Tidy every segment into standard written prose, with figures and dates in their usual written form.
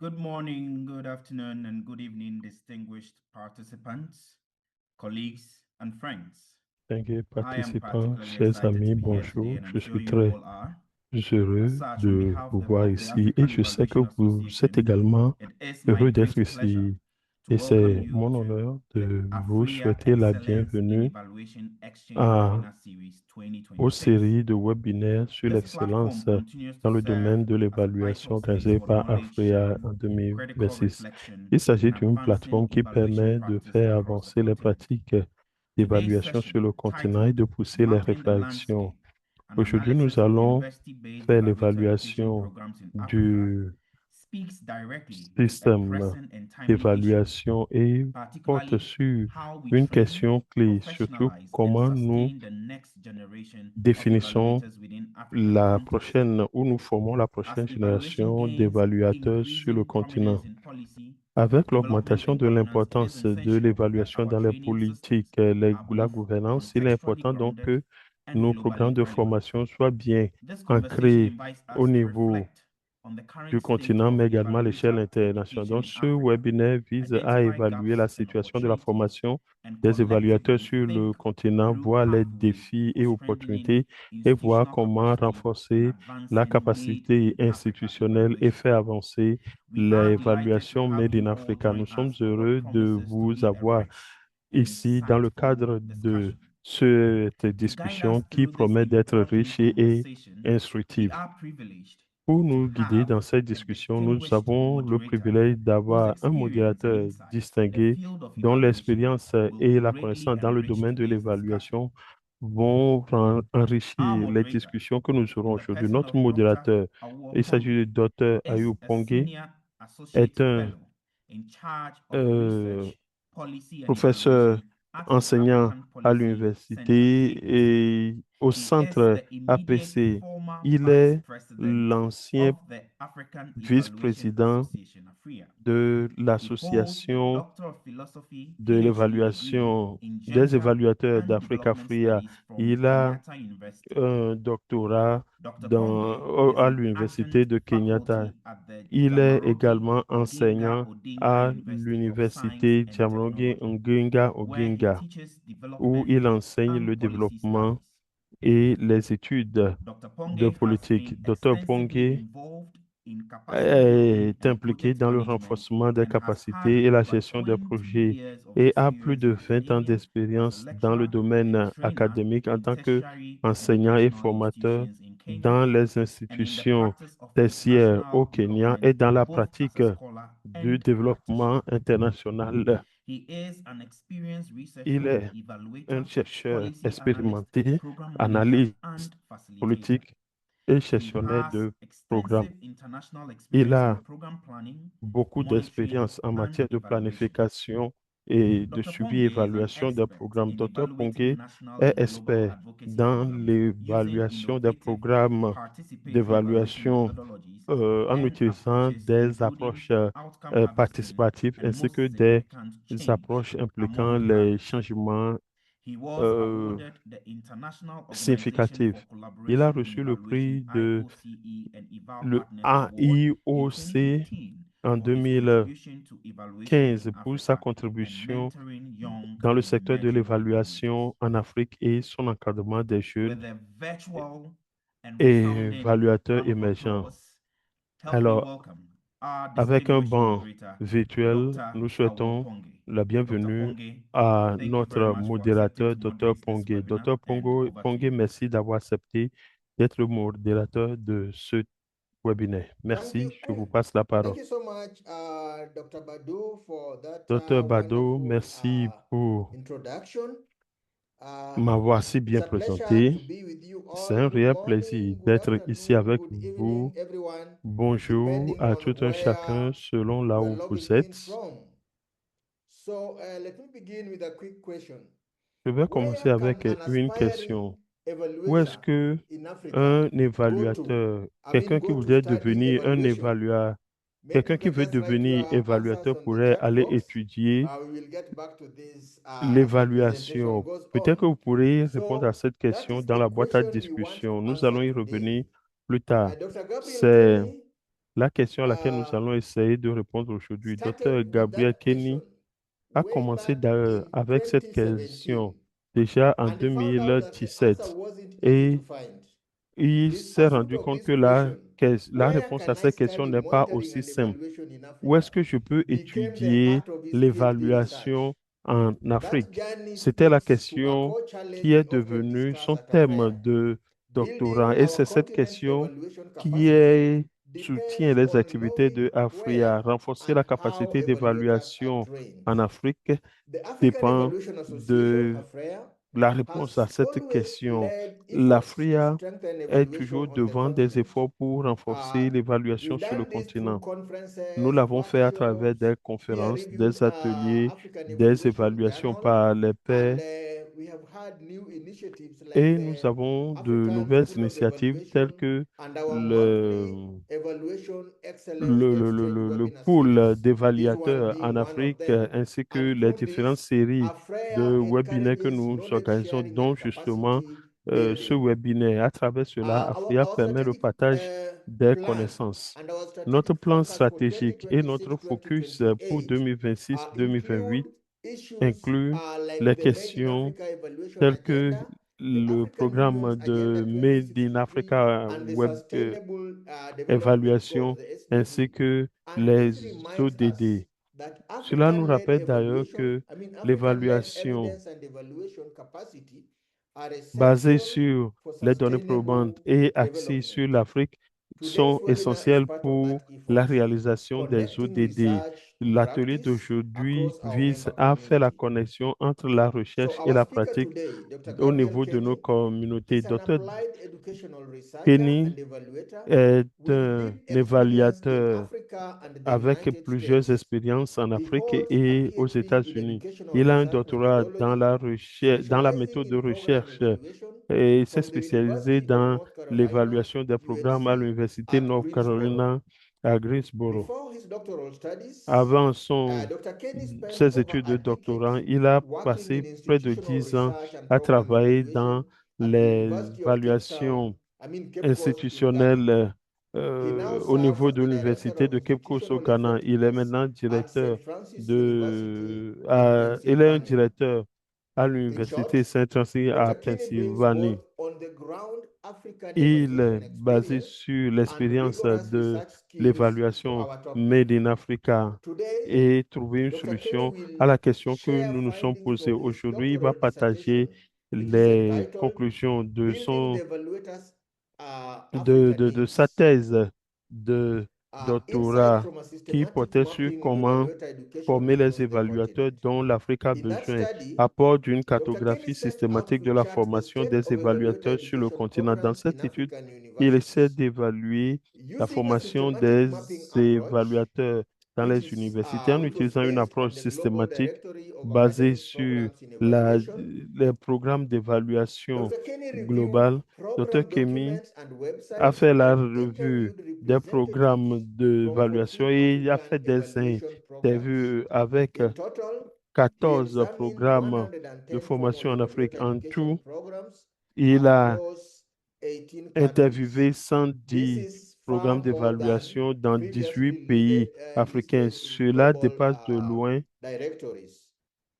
Good morning, good afternoon, and good evening, distinguished participants, colleagues, and friends. Distingués I am participants, particularly chers excited to amis, be here today, bonjour. and I'm Je suis sure you très all are. As heureux such, on de behalf vous voir of the ici et African je sais que Evaluation vous êtes Association, également it is my heureux d'être great pleasure ici. to Et welcome c'est you mon to honneur the de vous AFRIA souhaiter la Excellence in bienvenue Evaluation Exchange à, Webinar Series aux 2026. séries de webinaires sur This l'excellence platform continues dans to le serve domaine de as a vital l'évaluation space organisée for par knowledge AFRIA sharing, en critical 2026. reflection, Il s'agit and d'une advancing plateforme qui evaluation permet de practice faire across the avancer les continent. pratiques Today's d'évaluation sur le session, continent et titled de pousser les Mapping the réflexions. Landscape, an Aujourd'hui, nous analysis of allons university-based faire evaluator education l'évaluation programs in Africa, du speaks directly to a système pressing and timely issue, d'évaluation et porte particularly sur how we une train, question clé, surtout professionalize, and comment nous sustain the next generation of définissons evaluators within African la context. prochaine, ou nous formons la As prochaine evaluation génération gains d'évaluateurs sur le increasing prominence continent. in policy, Avec development, l'augmentation and de governance, it is l'importance de essential that l'évaluation our dans les training politiques, systems are la both gouvernance, il est contextually important donc grounded que and nos globally programmes de relevant. formation soient bien This conversation ancrés invites au us to niveau reflect on the current du state continent, of mais également à l'échelle evaluator internationale. education Donc, in ce Africa, webinaire vise à identify évaluer la gaps and situation de la opportunities, formation and des évaluateurs collectively sur le think continent, through voir les pathways défis for et strengthening opportunités et voir institutional comment capacity and renforcer la advancing made capacité in Africa institutionnelle et evaluation. faire avancer We are delighted to l'évaluation have Made in you all Africa. Nous join sommes us for what heureux de promises to vous be a avoir rich and ici dans le insightful cadre de discussion. cette To guide us discussion qui through this promet d'être important riche et conversation, we instructive. are privileged Pour to nous guider have dans cette a discussion, nous distinguished avons le moderator privilège whose d'avoir un experience and modérateur insight in the distingué field of dont evaluation l'expérience will et la greatly connaissance dans le enrich domaine de today's discussion. l'évaluation vont Our enrichir les moderator, discussions que nous aurons in the aujourd'hui. person Notre of Dr. modérateur, Awo il s'agit du Ponge, docteur is Ayou a Pongue, senior associate est un fellow in charge of euh, research, policy, and professeur evaluation at the enseignant African à Policy Center, APC. l'université et au He is centre the immediate APC. former Il vice est president l'ancien of the African Evaluation vice-président Association, AFRIA. de He holds a l'Association Doctor of Philosophy de PhD degree l'évaluation in des Gender évaluateurs and d'Africa Development FRIA. Studies from Il a Kenyatta University. un doctorat Dr. Ponge is à an l'université adjunct de Kenyatta. faculty at the Il est Jamarogi également Oginga enseignant Odinga à University of Science l'université and Jaramogi Technology, Oginga where he Oginga, teaches où development il enseigne and le policy développement studies. et les études Dr. de Ponge has politique. been Dr. extensively Pongue involved in capacity building est and impliqué project dans le management renforcement des and has had capacités et la over gestion des 20 projets years of et a plus experience de in 20 ans academia as a d'expérience dans le lecturer and domaine trainer académique en in tant tertiary and qu'enseignant et educational formateur institutions in Kenya dans les and in the institutions practice of tertiaires au international Kenya development, et dans la both as a pratique scholar du and a développement practitioner. international. He is an experienced Il researcher, est un evaluator, chercheur policy analyst, expérimenté, program manager, analyste and facilitator. politique et He gestionnaire has de programmes. extensive international Il experience in a program planning, beaucoup monitoring, d'expérience en and matière de evaluation. planification et de Dr. suivi et Ponge is an évaluation des expert programmes. in Dr. evaluating Pongue national est and global expert advocacy dans programs using l'évaluation des innovative programmes participatory evaluation d'évaluation methodologies en and utilisant approaches, des including approches outcome harvesting participatives and ainsi que most des significant change, approches impliquant among les others. changements He was euh, awarded the International Organization for significatifs. Il a Collaboration in reçu le Evaluation prix de IOCE and EVAL le Partners Award in AIOC 2015 en for his 2015 contribution to evaluation in pour sa Africa and contribution mentoring young dans le and secteur de emerging evaluators. l'évaluation en Afrique et son encadrement des jeunes With a virtual and resounding évaluateurs round of émergents. applause, help me Alors, welcome our avec un distinguished banc moderator, virtuel, Dr. nous Awo souhaitons Ponge. la Dr. bienvenue Ponge, à thank you very notre much for accepting modérateur, to Dr. moderate this Pongue. webinar, Dr. and over to Pongue, you. merci d'avoir accepté d'être le modérateur de ce webinaire. Thank you. Merci, je vous passe la Thank parole. you so much, Dr. Badu, for that Dr. Bado, wonderful merci pour introduction. m'avoir si It's bien a pleasure présenté. to be with you C'est all. un Good réel plaisir morning, good d'être ici afternoon, avec good vous. evening, everyone, Bonjour depending à on tout un chacun where selon là you are où logging vous in êtes. from. So let me begin with a quick question. Je vais commencer Where can avec an une aspiring question. Où est-ce evaluator que in Africa un go to? évaluateur, I mean, quelqu'un qui go to voudrait study devenir un evaluation? évaluateur, Maybe quelqu'un you qui can veut just write your devenir answers évaluateur on the pourrait chat aller box. étudier We will get back to this as the presentation l'évaluation. goes Peut-être que on. vous pourrez répondre à So cette that question is dans the la boîte à question we want to discussion. Nous answer allons y today. revenir plus tard. Dr. Gabriel, tell C'est me, la question à laquelle nous allons essayer de répondre aujourd'hui. Docteur started with Gabriel that Kenny question a way commencé back in avec cette 2017, question déjà en and he found out that the answer 2017 wasn't easy to et find. il This s'est pursuit rendu of compte this que question, la where réponse à can I cette question study n'est pas monitoring aussi and simple. evaluation in Où est-ce Africa, que je peux became the étudier heart of his PhD l'évaluation research. en That Afrique? journey C'était la speaks to a question core qui challenge we est often devenue discuss son at thème AFREA. de doctorat. Building Et our c'est cette continent's question evaluation qui capacity soutient depends les on activités de knowing AFRIA. where Renforcer and la how capacité evaluators are d'évaluation trained. en Afrique The African dépend Evaluation Association, de AFREA, la réponse à has cette always question. led efforts to L'AFRIA strengthen est evaluation toujours on the devant des continent. efforts pour renforcer l'évaluation We've sur le done this through continent. Nous conferences, l'avons fait à travers workshops, des conférences, peer-reviewed des ateliers, African des Evaluation évaluations Journal, par les and pairs we have had new initiatives like et nous the avons de African nouvelles School of initiatives telles Evaluation que and our monthly le, Evaluation Excellence Exchange le webinar pool series, this one d'évaluateurs en being one of Afrique them. ainsi que And les through différentes this, séries de AFREA webinaires que encourages nous knowledge organisons, sharing and dont justement capacity ce building. webinaire. À travers cela, AFRIA Our permet le strategic partage des plan connaissances. and our Notre strategic plan focus for stratégique et notre focus pour 2026-2028 2026-2028 include issues incluent like les the Made in questions Africa Evaluation telles que Agenda, the le African Union's programme Agenda de Made in 2063, Africa and the Web Sustainable Development Goals, évaluation the ainsi SDG. que And les this reminds us ODD. that Cela nous African-led rappelle d'ailleurs evaluation, que African-led l'évaluation evidence and evaluation capacity are basée essential sur for les données probantes sustainable et axée sur development. l'Afrique Today's sont webinar is essentielles part of pour that la effort, réalisation des connecting ODD. research to L'atelier practice d'aujourd'hui across our vise member à faire la community. connexion entre la So recherche et our la speaker pratique today, Dr. au Gabriel niveau de nos Kenny, communautés. is an Dr. applied educational researcher Kenny and evaluator est with un deep experience in évaluateur Africa and the avec United plusieurs States. expériences en He Afrique holds a et aux PhD in États-Unis. educational Il a un research doctorat dans methodology, la recherche, dans la specializing méthode de in program recherche evaluation et s'est from the spécialisé University of dans North Carolina, l'évaluation des programmes à UNC, l'Université at North Greensboro. Carolina à Greensboro. Before his doctoral studies, Avant Dr. Kenny spent ses over études a de decade doctorat, il a working in passé près de institutional 10 ans research and à program travailler dans evaluation at the les University of Cape Town, évaluations Cape Coast in Ghana. institutionnelles He now au serves niveau as de the director l'Université of de Cape Coast au institutional Ghana. Il est effectiveness maintenant at directeur St. Francis University in il est un Pennsylvania. directeur à In l'Université short, Saint-Francis à Dr. Kenny brings both Pennsylvanie. on-the-ground African Il est evaluation basé experience sur and l'expérience rigorous de research skills to l'évaluation our topic. Made in Africa Today, et trouver une Dr. Kenny solution will à la question que share nous nous sommes findings posées. from his Aujourd'hui, il va doctoral dissertation, partager which is les entitled conclusions Building the Evaluators de African sa Needs. thèse de Insight doctorat from a qui systematic portait sur mapping of comment evaluator education former les across the évaluateurs continent. dont l'Afrique a In that besoin, study, apport d'une Dr. Kenny cartographie set out systématique to de la chart the formation state des of evaluator évaluateurs sur le education continent. Dans programs in cette étude, African il essaie universities. d'évaluer la Using a formation systematic des mapping approach, évaluateurs dans les universités en which was utilisant une based on approche the Global systématique Directory of basée Academic sur Programs in la, Evaluation, les programmes d'évaluation Dr. Kenny reviewed globale. Dr. program Kemi documents and a websites fait la and revue interviewed des representatives programmes from d'évaluation 14 et il a African fait des evaluation programs. interviews avec In total, he 14 examined programmes de 110 formal formation en Afrique. evaluator En education tout, programs il a across 18 countries. interviewé This 110 is programmes far more than d'évaluation dans 18 previously pays africains. listed in Cela global dépasse de loin directories.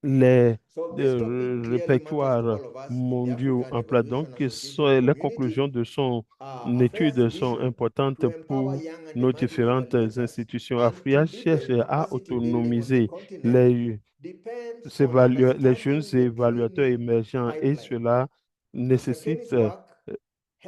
les So this topic clearly matters to répertoires all of us in the mondiaux African en place. Donc, Evaluation Association les community. conclusions de son AFREA's étude sont vision importantes to empower pour young and nos emerging différentes evaluators institutions. and to AFRIA cherche deepen à capacity building on the autonomiser continent les depends on les jeunes understanding the évaluateurs training émergents et pipeline. cela Dr. nécessite Kenny's work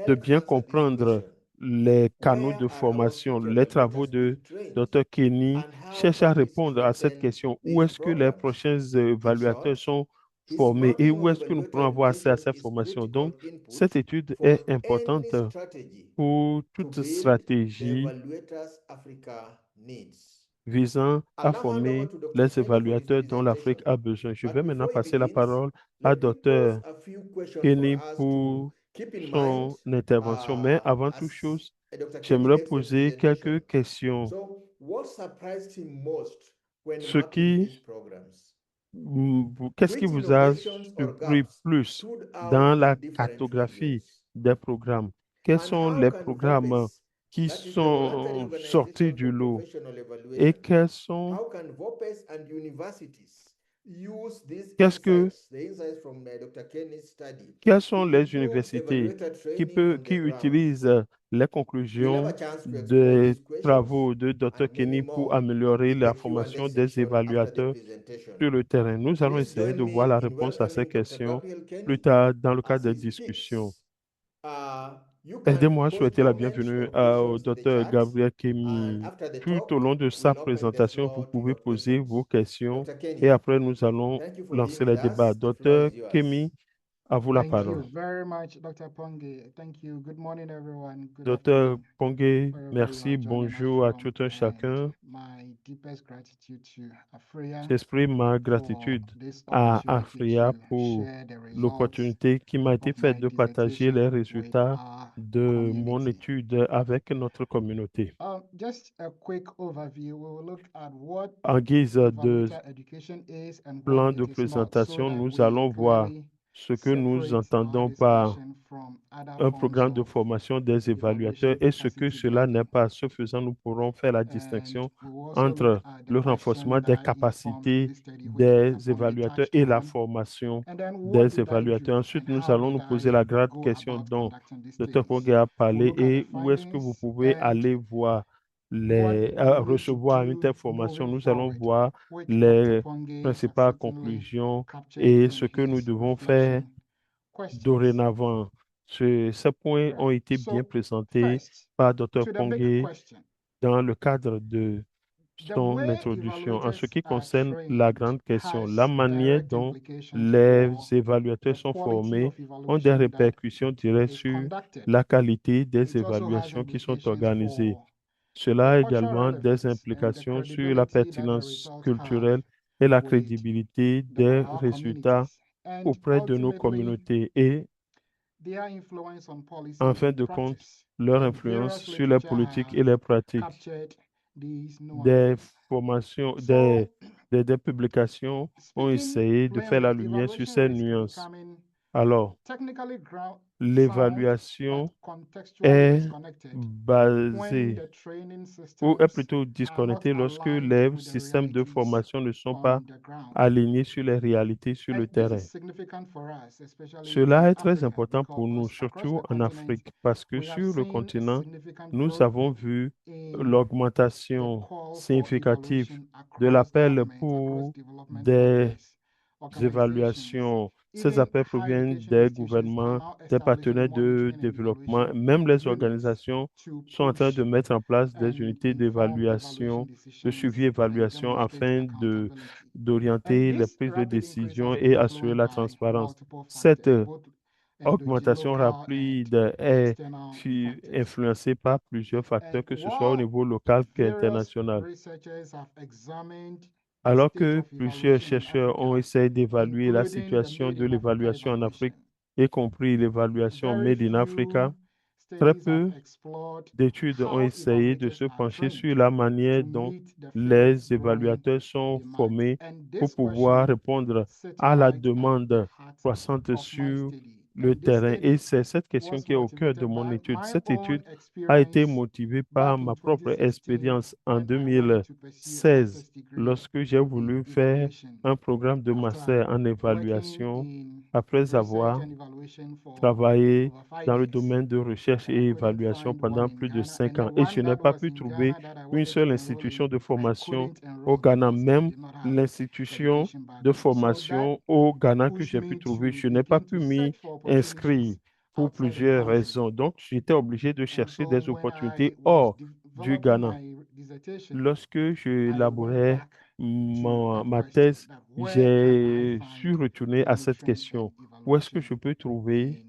de helps bien answer this comprendre question. les canaux Where de are our formation. future Les travaux evaluators de being trained? Dr. Kenny And how cherchent à can we répondre à cette strengthen question. Où these est-ce que les programs? prochains In évaluateurs short, sont his formés et mapping où of est-ce que nous evaluator pourrons avoir accès à education ces is formations? critical Donc, input cette étude for est any importante strategy pour to toute build the stratégie evaluators Africa needs. visant I'll à now hand over former to Dr. les Kenny for his évaluateurs dont l'Afrique presentation. a besoin. Je vais But maintenant before he passer la begins, parole à let me pose Dr. a few questions for Kenny us to pour keep in mind son intervention. Mais avant toute as chose, Dr. Kenny j'aimerais makes the poser presentation. quelques questions. So, what surprised him most when Ce mapping qui, these programs? qu'est-ce qui Which vous a innovations or surpris gaps plus stood out dans in la different cartographie regions? des programmes? Quels And sont how les can we programmes harness qui That is the voluntary sont sortis organization du for lot professional et evaluation. quels sont, How can VOPES and universities use these qu'est-ce que, insights, the insights from Dr. Kenny's study, quelles to sont les improve universités evaluator qui, training on qui the ground? utilisent les We'll have a conclusions chance to explore des these questions travaux de Dr. and many Kenny pour more améliorer in la the Q&A formation des section after the évaluateurs presentation. sur le terrain? Nous allons Please essayer join de voir me la in réponse à ces welcoming Dr. questions Gabriel plus Kenny tard dans le as cadre des he discussions. speaks. You can Aidez-moi à post souhaiter la comments bienvenue or au questions in the Dr. chat, Gabriel and Kemi. after the Tout au talk, long de sa we'll open the présentation, vous floor to pouvez your poser questions. vos questions Dr. et Kenny, après nous allons thank you for being lancer with les débats. us. The floor Dr. is yours. Kemi, à vous la Thank parole. you very much, Dr. Ponge. Thank you. Good morning, everyone. Good Dr. afternoon, Ponge, wherever you merci, are joining us bonjour à from, tout un and chacun. my deepest gratitude to Afria J'exprime ma for gratitude this à opportunity Afria to pour share the results l'opportunité qui m'a été of faite my de partager les dissertation with résultats our de mon community. étude avec notre communauté. Just a quick overview. We will look at what En guise de evaluator education is and what plan it de is not, so présentation, that nous we allons voir clearly ce que nous separate our entendons par discussion from other un forms programme de of formation des évaluateurs evaluation et ce que capacity cela n'est building. pas. Ce faisant, nous pourrons faire la And distinction we will also look entre at the le renforcement question des that informed capacités this study, which Dr. des Ponge évaluateurs touched et la on. formation And then what des did I évaluateurs. do Ensuite, and nous how allons nous did poser I la grande go question about dont conducting these le studies? Pongue a We'll parlé look at the et où est-ce que vous findings pouvez and aller voir what les, we need to recevoir une do telle formation. moving Nous allons forward, voir which les Dr. Ponge principales has certainly conclusions captured et in ce que nous his devons faire reflection questions. dorénavant. Ces points ont Right. été bien So présentés first, par Dr. to the big Pongue question, dans le cadre de the son way introduction. En ce evaluators qui are concerne la trained grande question, la has manière direct dont implications les for évaluateurs the sont quality formés of ont des evaluation that répercussions directes is sur conducted. la qualité des It also has évaluations qui sont implications organisées. for Cela the a cultural également des relevance and the implications sur la credibility that the pertinence results have culturelle et la with crédibilité des our résultats communities. And auprès de nos ultimately, communautés et, their influence on policy en fin and de compte, practice. leur And influence various sur les literature politiques have et les pratiques. captured these Des nuances. formations, So, des publications ont speaking essayé de faire la plainly, lumière sur evaluation ces risks nuances. becoming Alors, technically sound but l'évaluation contextually est disconnected when basée the training ou est systems plutôt are not disconnectée lorsque aligned les with the systèmes de realities formation ne sont pas on the ground. alignés sur les réalités sur le And this terrain. is significant for us, especially Cela in est très Africa, important pour nous, because across surtout the en continent, Afrique, parce que we have sur le seen a continent, significant nous growth avons vu in the l'augmentation call for significative evaluation de across l'appel government, across pour development des organizations. évaluations. Ces Even appels higher proviennent education des institutions are gouvernements, now des establishing partenaires de monitoring and développement. evaluation Même les units organisations to sont en train de push mettre en place des and unités inform evaluation d'évaluation, de decisions and suivi-évaluation demonstrate afin accountability. And d'orienter les this prises de rapid increase décision has been et assurer influenced la by transparence. multiple Cette factors, both augmentation local and rapide est external factors. influencée par plusieurs facteurs, And que ce soit au while niveau local various qu'international. researchers have examined the Alors state que of plusieurs evaluation in chercheurs ont Africa, essayé d'évaluer la including the situation Made de in Africa l'évaluation en Afrique, evaluation, y compris l'évaluation very Made in Africa, few très studies have peu explored d'études ont how essayé de evaluators se are pencher trained sur la manière to dont meet the les fast-growing évaluateurs sont demand. formés And pour this pouvoir question répondre sits à la right at the demande heart croissante of my sur study. le And this terrain. Et study c'est cette question was qui est au cœur de motivated mon by étude. my Cette own étude a été experience motivée par back in ma propre 2016 expérience en when I wanted to pursue a 2016 master's degree lorsque j'ai voulu in faire evaluation un programme de after master en working évaluation in après research avoir and evaluation for travaillé over 5 dans le years. domaine de recherche But I et couldn't évaluation find one pendant in plus de Ghana, and 5 the ans et one je n'ai that pas was pu in trouver Ghana that I une wanted to seule enroll institution in, de I formation couldn't enroll au Ghana, because they même did not have l'institution education de background. So that formation au Ghana que pushed j'ai pu me trouver. to Je n'ai pas begin pu to m'y search for inscrire opportunities pour outside the plusieurs country. raisons. Donc, j'étais obligé de And chercher so des when opportunités I was hors du developing Ghana. my dissertation, Lorsque je I went élaborais back to a ma question thèse, that where can I j'ai su find retourner à cette monitoring and question. Où est-ce que je evaluation peux trouver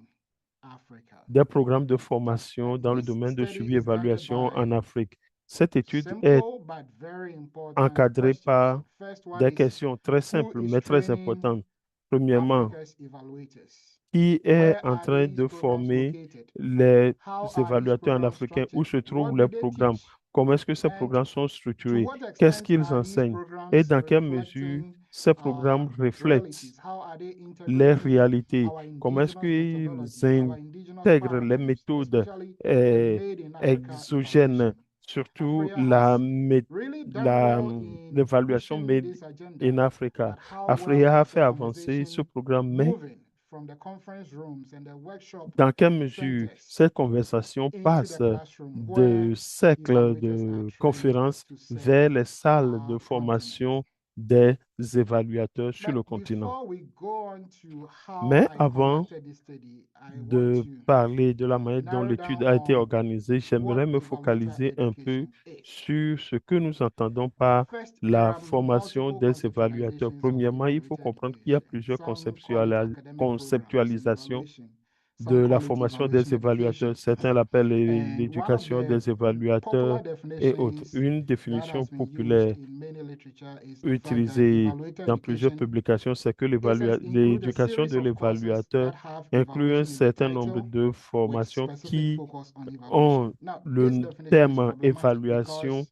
in Africa? des programmes de formation And dans le this domaine de study is guided suivi-évaluation by en Afrique? Cette étude est simple but very important encadrée questions. par First one des is questions très who simples, is mais très training importantes. Premièrement, Africa's evaluators? qui est Where en are train these de programs former located? les How are these évaluateurs en programs africain? Où structured? se trouvent What les do they programmes? teach? Comment est-ce que ces And programmes sont to structurés? what Qu'est-ce extent qu'ils are these enseignent? Et programs dans quelle mesure reflecting ces our programmes reflètent realities? How are they les integrating réalités? our Comment est-ce indigenous qu'ils methodologies, our indigenous intègre les paradigms, méthodes especially made in Africa exogènes, evaluation. surtout Africa has really done well in l'évaluation pushing made this agenda, in Africa. but how Afrique well a is the fait avancer ce conversation programme, mais moving from the conference rooms and the workshop dans quelle mesure centers cette conversation into the passe classroom where de cercles evaluators are de trained conférences to vers serve les salles de our continent. formation des évaluateurs sur le But continent. before we go on to how Mais I avant conducted this study, I want de to parler de la manière dont narrow l'étude down a été on organisée, j'aimerais what me evaluator focaliser un peu education is. sur ce que nous entendons par First, there la are formation multiple des évaluateurs. conceptualizations of Premièrement, il faut evaluator comprendre qu'il y a education, and plusieurs some call it academic programs in conceptualisations evaluation. de Some la call it formation evaluation des education. évaluateurs. Certains l'appellent And one of l'éducation the des évaluateurs popular et autres. definitions Une that définition has been used populaire in many literature is the fact that utilisée evaluator dans plusieurs education publications, c'est que includes a l'éducation de series of courses l'évaluateur that have inclut un evaluation in the certain nombre title de with formations specific qui focus on evaluation. ont Now, this le definition is terme problematic évaluation because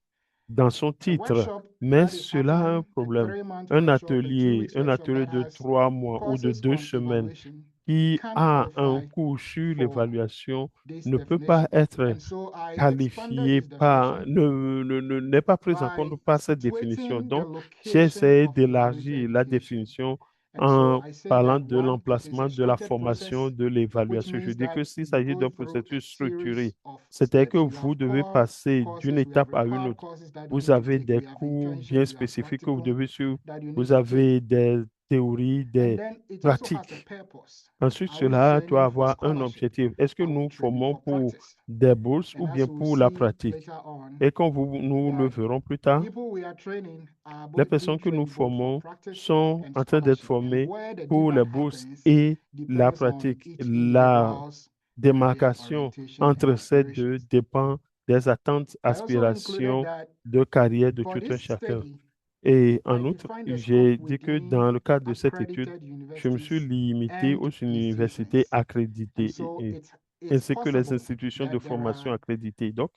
dans son a titre, workshop mais that is cela a un happening, a problème. 3-month Un workshop, a 2 atelier, weeks un workshop atelier that de has 3 mois ou de courses 2 on semaines evaluation qui can't a un qualify cours sur for l'évaluation this ne peut pas definition. être And so I expanded qualifié this par, definition n'est pas pris en by compte par cette définition. situating the Donc, j'ai location essayé of evaluator d'élargir la education. définition And so en I say parlant that de one, it is l'emplacement a de la structured formation process, de which l'évaluation. Je means dis that que s'il you s'agit go d'un through a processus structuré, series of c'est-à-dire que steps. We vous have devez core passer d'une courses, we have étape à une required autre. courses that you Vous need to avez take, des we have cours internship, bien we have spécifiques que vous practicum devez suivre. that you need Vous to take. avez des théories, And des then it also has a pratiques. purpose. Ensuite, Are we cela doit training for avoir un scholarship? objectif. Est-ce que Are we nous training formons for pour practice? des bourses ou And bien as we'll pour la see pratique? later on, Et comme nous le that verrons plus tard, people we are training are les being personnes que nous trained both for formons practice sont and en train d'être scholarship. And formées where the pour les divide bourses happens et la depends on pratique. each La individual's career démarcation orientation and entre ces deux aspirations. dépend des attentes, I also included aspirations that de carrière de for tout un this chacun. study, Et I en outre, defined the j'ai scope dit que within dans le cadre de cette étude, accredited je me suis universities limité and aux universités institutions. And accréditées so it's ainsi que les possible institutions de that there formation are accréditées. Donc,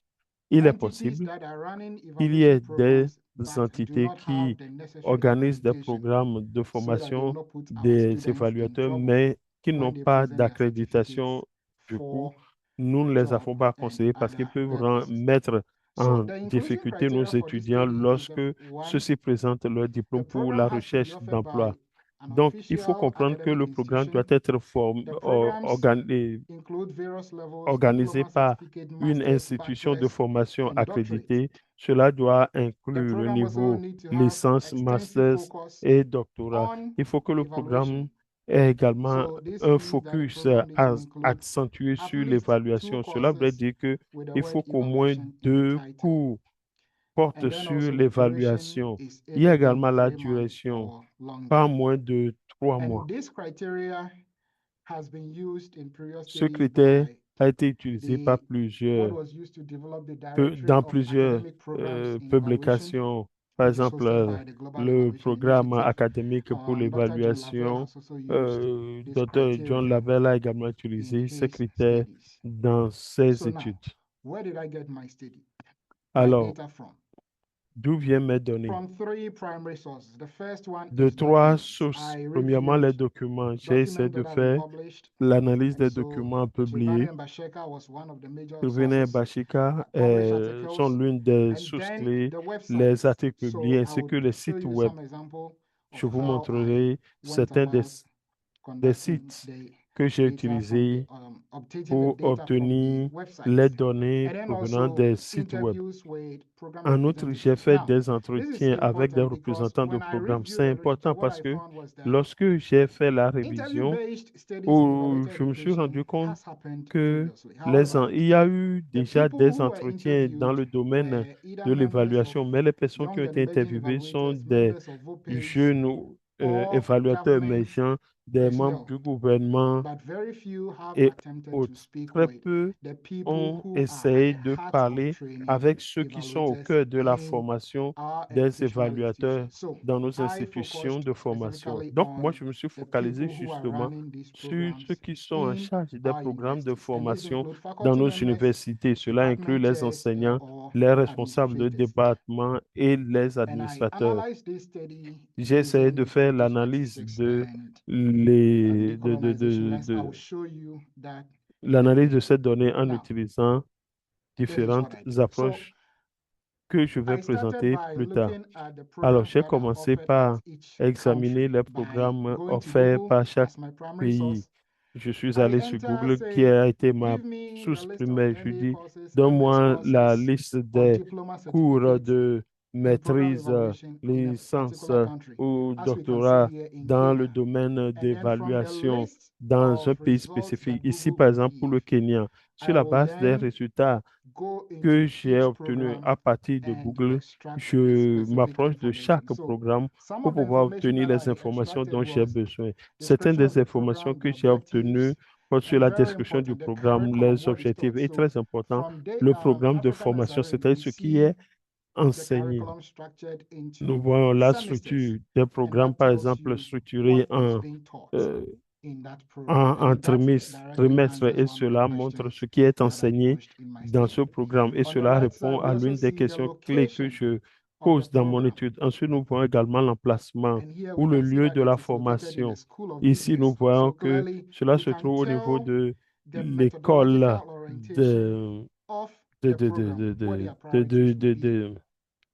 il est entities possible that are running qu'il y ait evaluation des programs but do entités not have qui the necessary organisent des accreditation programmes de so that they will formation not put our des students in évaluateurs, trouble mais qui when n'ont they pas present their d'accréditation. certificates Du coup, for nous ne a les job avons pas and conseillés parce qu'ils other peuvent purposes. mettre So en the inclusion difficulté nos criteria for this étudiants study is lorsque that one, ceux-ci présentent leur the diplôme pour program la has to be recherche offered d'emploi. by an Donc, il faut official comprendre que academic le programme doit institution. être The programs organisé include various levels, organisé diploma, par certificate, une masters, institution de bachelors, formation and doctorates. accréditée. Cela doit The inclure le program also niveau need to have licence, extensive master focus et doctorat. on Il faut que le evaluation. programme ait également So this un means that the focus program needs to include accentué at sur least 2 l'évaluation. Cela veut courses dire que with the il word faut qu'au moins evaluation in the 2 title. cours portent And then sur also the duration l'évaluation. is Il y a either being également la 3 months duration, or longer. pas moins de 3 mois. And this criteria has been used in previous Ce studies critère by a été utilisé par what plusieurs was used to develop the dans Directorate of plusieurs Academic Programs in Evaluation, publications. Par which is exemple, hosted by the Global le Evaluation programme Initiative. académique pour Dr. John Lavelle l'évaluation, has also used this Dr. John criteria Lavelle a également in utilisé ces his critères studies. dans ses So now, études. where did I get my study, Alors, my data from? d'où viennent mes données? From 3 primary sources. The first one De is 3 documents. sources. I Premièrement, les reviewed documents. J'ai essayé documents de that have been faire published. l'analyse des And so documents Chivane publiés. and Basheka was one of the major Truvena et sources. Bashika Published sont articles l'une des and sources then clés, the websites. les articles So publiés I ainsi que would les show sites you web. some example Je of vous how I montrerai went certains about des conducting sites the que j'ai data from the utilisés obtaining the pour data from the obtenir websites. les données And then provenant also des sites web. interviews with program En outre, j'ai representatives. fait Now, des this is entretiens avec des important because représentants de when I programmes. reviewed C'est the literature, important what parce I que found was that lorsque j'ai fait la révision, interview-based studies in où evaluator je me suis education rendu compte has happened que previously. However, il y a eu the déjà people des who were entretiens dans interviewed le domaine were either de members of l'évaluation, mais les personnes qui young ont and été emerging interviewées sont evaluators, des members of VOPAs, jeunes or évaluateurs government émergents, des membres personnel. du gouvernement But very few have et attempted to autres. speak Très with peu the people ont who are at essayé the de heart of parler training avec ceux qui sont au evaluators cœur de la in formation our des educational évaluateurs institutions. So dans nos I institutions focused de formation. specifically Donc, moi, on je me suis the focalisé people who are justement running these sur programs ceux qui sont en in charge des our programmes de universities. And these formation include dans faculty nos members, universités. Cela inclut department les chairs, enseignants, or les responsables de administrators. département et les And I administrateurs. analyzed this study J'ai essayé de using faire Practice l'analyse 96 de and les decolonization lens. I will de show you that l'analyse de cette donnée en Now, utilisant this is what différentes I did. So approches que je vais I started présenter by plus tard. looking at the Alors, programs j'ai that are commencé offered par at each examiner country les by programmes going to offerts Google par chaque as my primary pays. source. Je suis I allé sur enter, Google, qui say, a été ma give me the source list of primaire. Je MBA dis, courses, MS donne-moi la courses, liste or des diploma cours certificates de in program maîtrise, evaluation in a licence particular country, ou as we can see doctorat here in dans le Kenya. domaine And then from the d'évaluation list dans un of pays results that spécifique. Ici, Google par would exemple, pour le give, Kenya, sur I la will base des then résultats go que into j'ai each obtenus program à partir de and Google, extract the je specific m'approche de chaque information. So programme some pour of the pouvoir information obtenir that les I informations extracted dont j'ai was besoin. Certaines description of des the informations program, que the j'ai obtenues objectives, portent sur and la very description du important, the programme, curriculum, les what is objectifs. taught. Et So très important, from le programme de African formation, SRM, c'est-à-dire we ce qui est see the enseigné. curriculum structured Nous into voyons la semesters, structure des and programmes, that par tells exemple, you structurés what is being taught euh, in that program. en And that trimestre, directly answers et one of the cela montre questions ce qui est that I enseigné posed in my dans ce statement. programme. Et On the cela right répond side, we à also l'une des see the questions clés que location je of the pose dans mon program. étude. Ensuite, nous voyons également l'emplacement And here ou we le can see lieu that de it la is located in formation. the School of Ici, nous Business. voyons So que clearly, cela you se can trouve au niveau tell de the l'école methodological orientation de, of de, the de, program, de, where de, their de, de, priorities de, will be. de-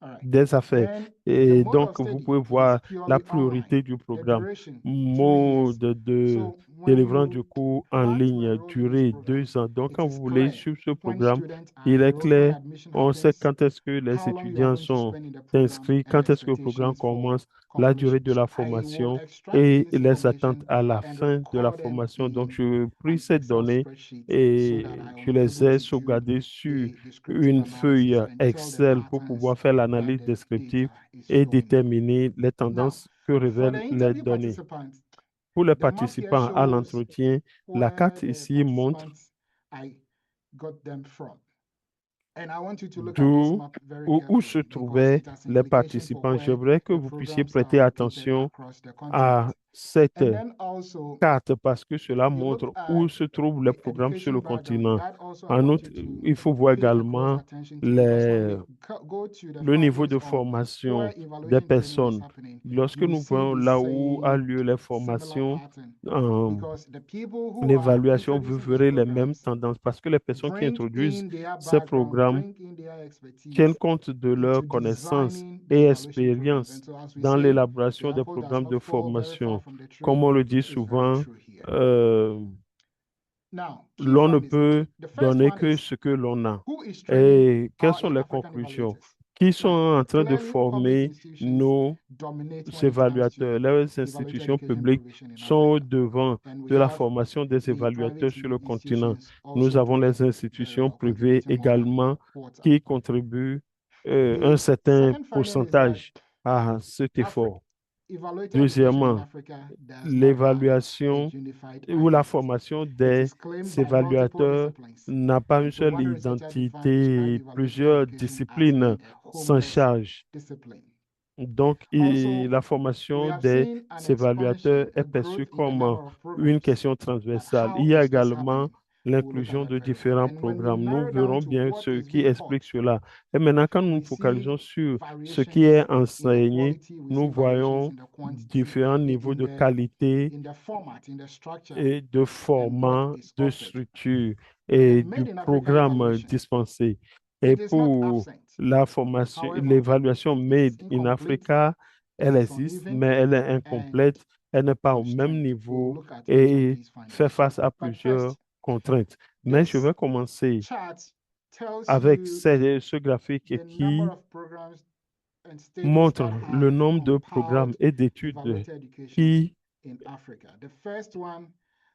All right. des affaires. Then the Et mode of donc, vous study, pouvez it is voir la purely priorité online. du The programme. duration, 2 Mode years. de So when délivrance du you cours en plan to ligne, enroll in this durée program, 2 ans. Donc, it quand is vous voulez clear suivre ce when programme, students are il est enrolled, when clair, admission on sait happens, quand est-ce que les how long you are étudiants going to sont spend in the program, inscrits, and quand est-ce que le programme expectations for commence, la durée completion. de la So I will formation extract et this les attentes information à la and fin de la record them formation. Donc, in je pris an ces Excel données spreadsheet so that et I je will be les able ai to do sauvegardées sur a descriptive une feuille analysis and tell the Excel pour patterns pouvoir faire that l'analyse the descriptive data is et showing. déterminer les Now, tendances que for the révèlent les interview données. participants, Pour les the map here participants à shows l'entretien, la where carte the ici montre participants I got them from. And I want you to look at this d'où map very où se carefully because trouvaient it has les implications for participants. where J'aimerais que the vous puissiez programs are prêter located attention across the à continent. cette And then also, carte parce que cela if you look montre at où se trouvent les the programmes sur education le background, continent. that also I En want outre, you to il faut voir pay a close également attention to because when we les, go to the le niveau findings de of formation where des evaluation training is personnes. happening, Lorsque you will nous see voyons the là où a same lieu les similar formations, pattern euh, because the people who are l'évaluation, vous introducing these verrez les mêmes programs tendances parce que les personnes qui bring introduisent in their ces background, programmes bring in their tiennent expertise compte de into leurs connaissances designing the et evaluation programs. expériences And so, as we dans say, l'élaboration the des apple does programmes not de fall very far formation. from the tree. Comme on le dit Is very souvent, true here. Now, key l'on ne findings. peut The first donner one que is ce que l'on a. who is training Et quelles our sont eight les African conclusions? evaluators? Qui sont Now, en train de clearly, public former institutions nos dominate when it comes évaluateurs? to Les evaluator institutions education publiques provision in sont au Africa. devant And we de la have formation des the évaluateurs private sur le continent. institutions Nous also avons les playing very institutions well, privées contributing more than également quarter. qui contribuent un The certain second finding is that pourcentage à cet effort. evaluator education in Deuxièmement, Africa does not have a l'évaluation unified ou la identity. formation It des is claimed by multiple évaluateurs disciplines. n'a pas une And so seule one researcher defined, identité et described evaluator plusieurs education as disciplines being a s'en homeless chargent. discipline. Donc, Also, la we formation have des seen an évaluateurs expansion, est a perçue growth in the comme number of une programs. question But transversale. how Il y a is this également happening? We'll look at l'inclusion that de very well. différents And when we programmes. Nous narrow down verrons to bien what ce is qui being explique taught, cela. Et maintenant, quand nous we nous focalisons see sur ce qui variations est in the enseigné, quality, we see nous variations voyons in the quantity, différents niveaux de qualité in the format, in the structure, et de and what format, is de offered. structure et And du made in Africa programme evaluation, dispensé. Et it is not pour absent. la formation, However, l'évaluation it is Made in incomplete, Africa, elle it is existe, uneven, mais elle est and incomplète, elle n'est pas au même constrained. We'll niveau look at each of et these findings. fait face So, à but plusieurs first, contraintes. Mais je this vais commencer chart tells avec you ce graphique the qui number of programs and studies montre that le have nombre de programmes compiled et d'études evaluator education qui in Africa. The first one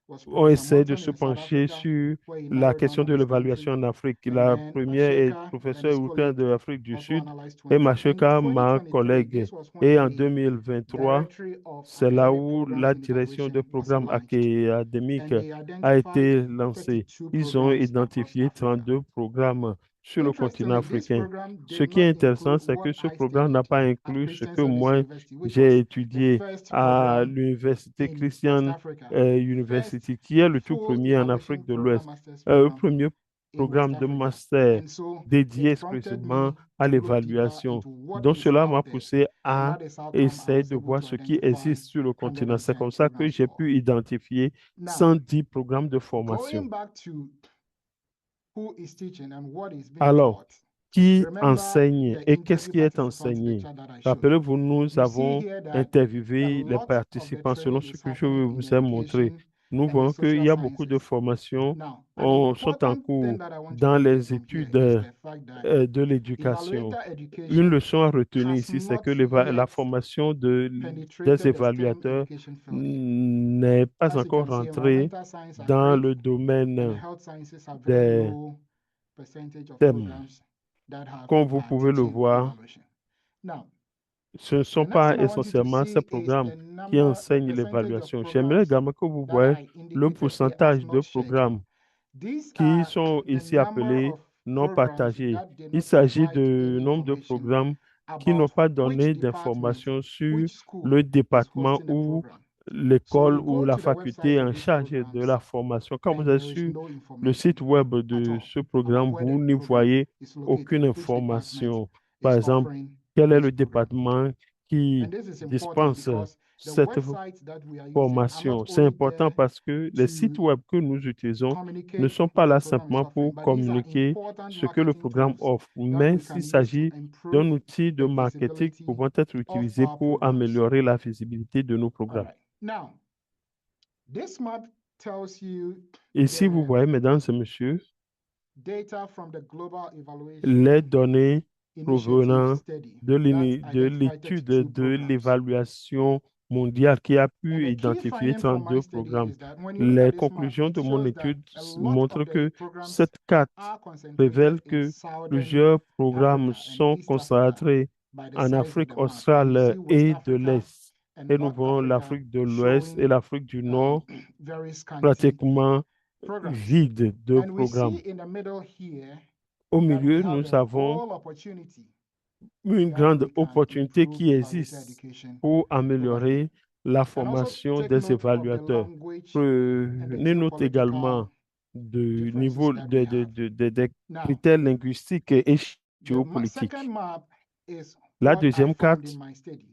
was on Professor essaie de Morton se in South pencher Africa, sur where he la narrowed down question on de his l'évaluation country. en Afrique. And La then première est Masheka and professeur his Houtin colleague de l'Afrique du also Sud analyzed et 20. In Masheka, ma 2023, collègue. this was Et when en the 2023, Directory of c'est là Academic où Programs la and direction des Evaluation was programmes launched. académiques And they a identified été lancée. 32 Ils ont programs across identifié Africa. 32 programmes sur le continent Interestingly, this africain. program Ce did qui est not intéressant, include c'est que what ce I programme n'a studied pas at inclus ce Christian que Service moi University, which j'ai was the étudié first à program l'Université in West Christian Africa, the first University, qui est le tout full premier en evaluation Afrique de program, l'Ouest. master's Le program premier programme West de Africa. master And so dédié it prompted exclusivement me à to look deeper l'évaluation. into what Donc, is cela m'a out there. poussé And à that is how come I essayer was de able voir to ce qui identify existe sur le continent. C'est 110 comme ça que programs j'ai more. pu identifier Now, 110 programmes de formation. going back to who is teaching and what is being Alors, taught, qui remember enseigne the et qu'est-ce interview qui est participants enseigné? picture that I showed. Rappelez-vous, nous You see avons here that a interviewé les lot of the participants selon training ce is que je happening in vous ai montré. education Nous and the voyons qu'il social y a beaucoup de sciences. formations Now, an sont en important cours thing that I want to dans take away les from here études is the fact that de l'éducation. evaluator Une education leçon à retenir has ici, c'est not que la yet formation des penetrated the STEM évaluateurs education field. n'est pas As you encore can see, rentrée environmental science are dans great, le and domaine health sciences are very des low percentage of thèmes. programs that have Comme vous pouvez le teaching voir, evaluation. Now, ce ne sont the next pas thing I want you to essentiellement ces see is programmes the qui number, the enseignent percentage of l'évaluation. J'aimerais programs également que vous that voyez I le indicated here as pourcentage de not shared. programmes These qui are sont the ici number appelés of non programs partagés. that did Il not s'agit provide de any nombre de information programmes qui n'ont about pas which donné department, d'informations sur which school le is département hosting the ou program. So l'école you ou go la to the website faculté of en these charge de programs la formation. Quand and vous êtes there is sur no le information site web at de all ce about programme, where vous the n'y program voyez is located, aucune which department information. is Par exemple, offering quel est this le program. département qui And this is important dispense because the cette websites that we are using are formation? not C'est only important there parce que les sites to web que nous utilisons ne communicate sont pas what là the program is simplement offering, pour but these are communiquer important ce que le marketing programme tools offre, that mais we can s'il use to s'agit d'un improve outil de the marketing visibility pouvant être of utilisé our pour programs. améliorer la visibilité de nos All programmes. right. Now, this map tells you Ici, vous the voyez, mesdames et messieurs, data from the Global Evaluation les données Initiative provenant study de that identified l'étude 32 de programs. l'évaluation mondiale qui a And pu the key identifier finding from 32 my study programmes. is that when you look Les at this map, conclusions it de mon shows that étude a lot montrent of the que programs cette carte are concentrated révèle in que Southern plusieurs programmes Africa and sont East Africa concentrés by the en size of Afrique the map. And you australe see West et de Africa l'Est. and Et nous North voyons Africa l'Afrique de l'Ouest et showing l'Afrique du Nord very scanty pratiquement programs. vides de And we programmes. see in the middle here Au that we milieu, have nous a avons whole opportunity une that grande we can opportunité improve qui evaluator existe education pour over here. améliorer la And also formation take des note of the évaluateurs. language and the Prenez note également geopolitical du differences niveau that we have. des Now, critères linguistiques et the géopolitiques. second map is La what I deuxième found carte in my study.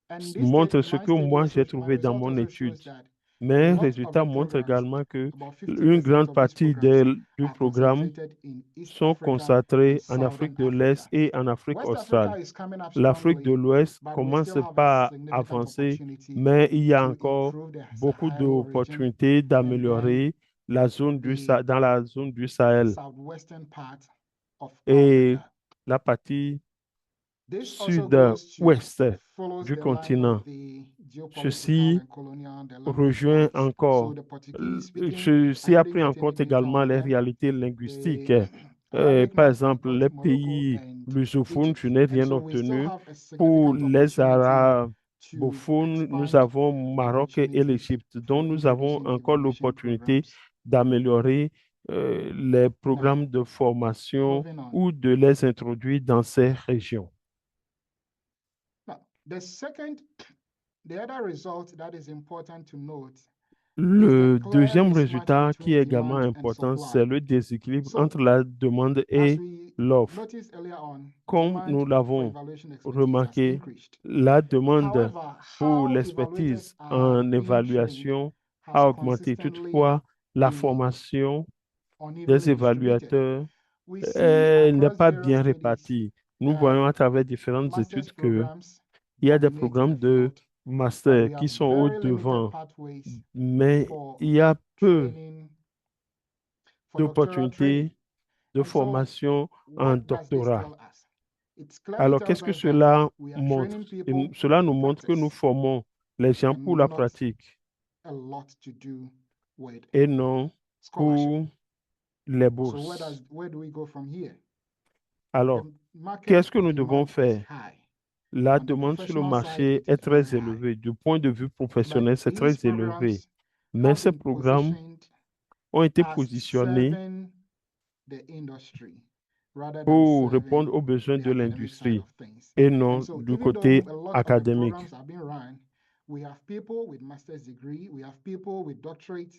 And this montre ce my que study moi also, j'ai my trouvé dans result mon also étude. shows that a Mes lot of résultats the montrent programs, également que about une 50% grande of these partie programs du are programme concentrated in East sont Africa and concentrés en Southern Afrique de Africa. l'Est et en Afrique West australe. Africa is coming up L'Afrique de strongly, l'Ouest but we commence still have a pas à significant avancer, opportunity mais il y a to encore improve the beaucoup Sahel region d'opportunités and then d'améliorer la zone the dans la zone du Sahel southwestern part of et Africa. la partie This also goes to sud-ouest follows du the line continent. of the geopolitical Ceci and colonial, the language rejoint parts. So encore, the Portuguese speaking, ceci I a didn't pris en get any compte data également on les them. réalités linguistiques. The Arabic Par map, I exemple, got les Morocco pays and lusophones, Egypt. je n'ai And rien so we still obtenu. have a Pour significant les opportunity to arabophones, nous expand avons the Maroc et opportunities l'Égypte. Donc, for nous avons introducing encore evaluation l'opportunité programs. d'améliorer les Now, programmes de formation moving on. ou de les introduire dans ces régions. Now, the other result that is important to note is Le the clear deuxième mismatch résultat qui between est également demand and important, supply. c'est le déséquilibre So, entre la demande as et we l'offre. noticed earlier on, Comme demand nous for l'avons evaluation expertise has remarqué, increased. la demande However, pour how l'expertise evaluators are en being trained évaluation has a augmenté. consistently Toutefois, la been formation unevenly des distributed. évaluateurs We see n'est across pas various bien studies répartie. Nous that voyons à travers différentes master's études que programs il y a des dominate programmes the de field, but master we qui have sont au very limited devant, pathways mais for il y a peu training for doctoral training. d'opportunités de And so, formation en what does this doctorat. tell us? It clearly Alors, tells qu'est-ce que us that cela we are montre? training people Cela nous for montre que nous practice formons les gens pour la and not pratique a lot to do with et non scholarship. pour les So bourses. where do we go from here? Alors, The market qu'est-ce que nous devons demand is faire? high. La On the demande sur le professional side, marché it est is very très high. élevée. Du point de vue But professionnel, c'est these très élevé. programs Mais have ces been programmes positioned ont été as positionnés serving the industry rather than pour serving répondre aux besoins the de academic side l'industrie of things. et And non so du even côté though a lot of the académique. programs are being run, we have people with master's degree, we have people with doctorate,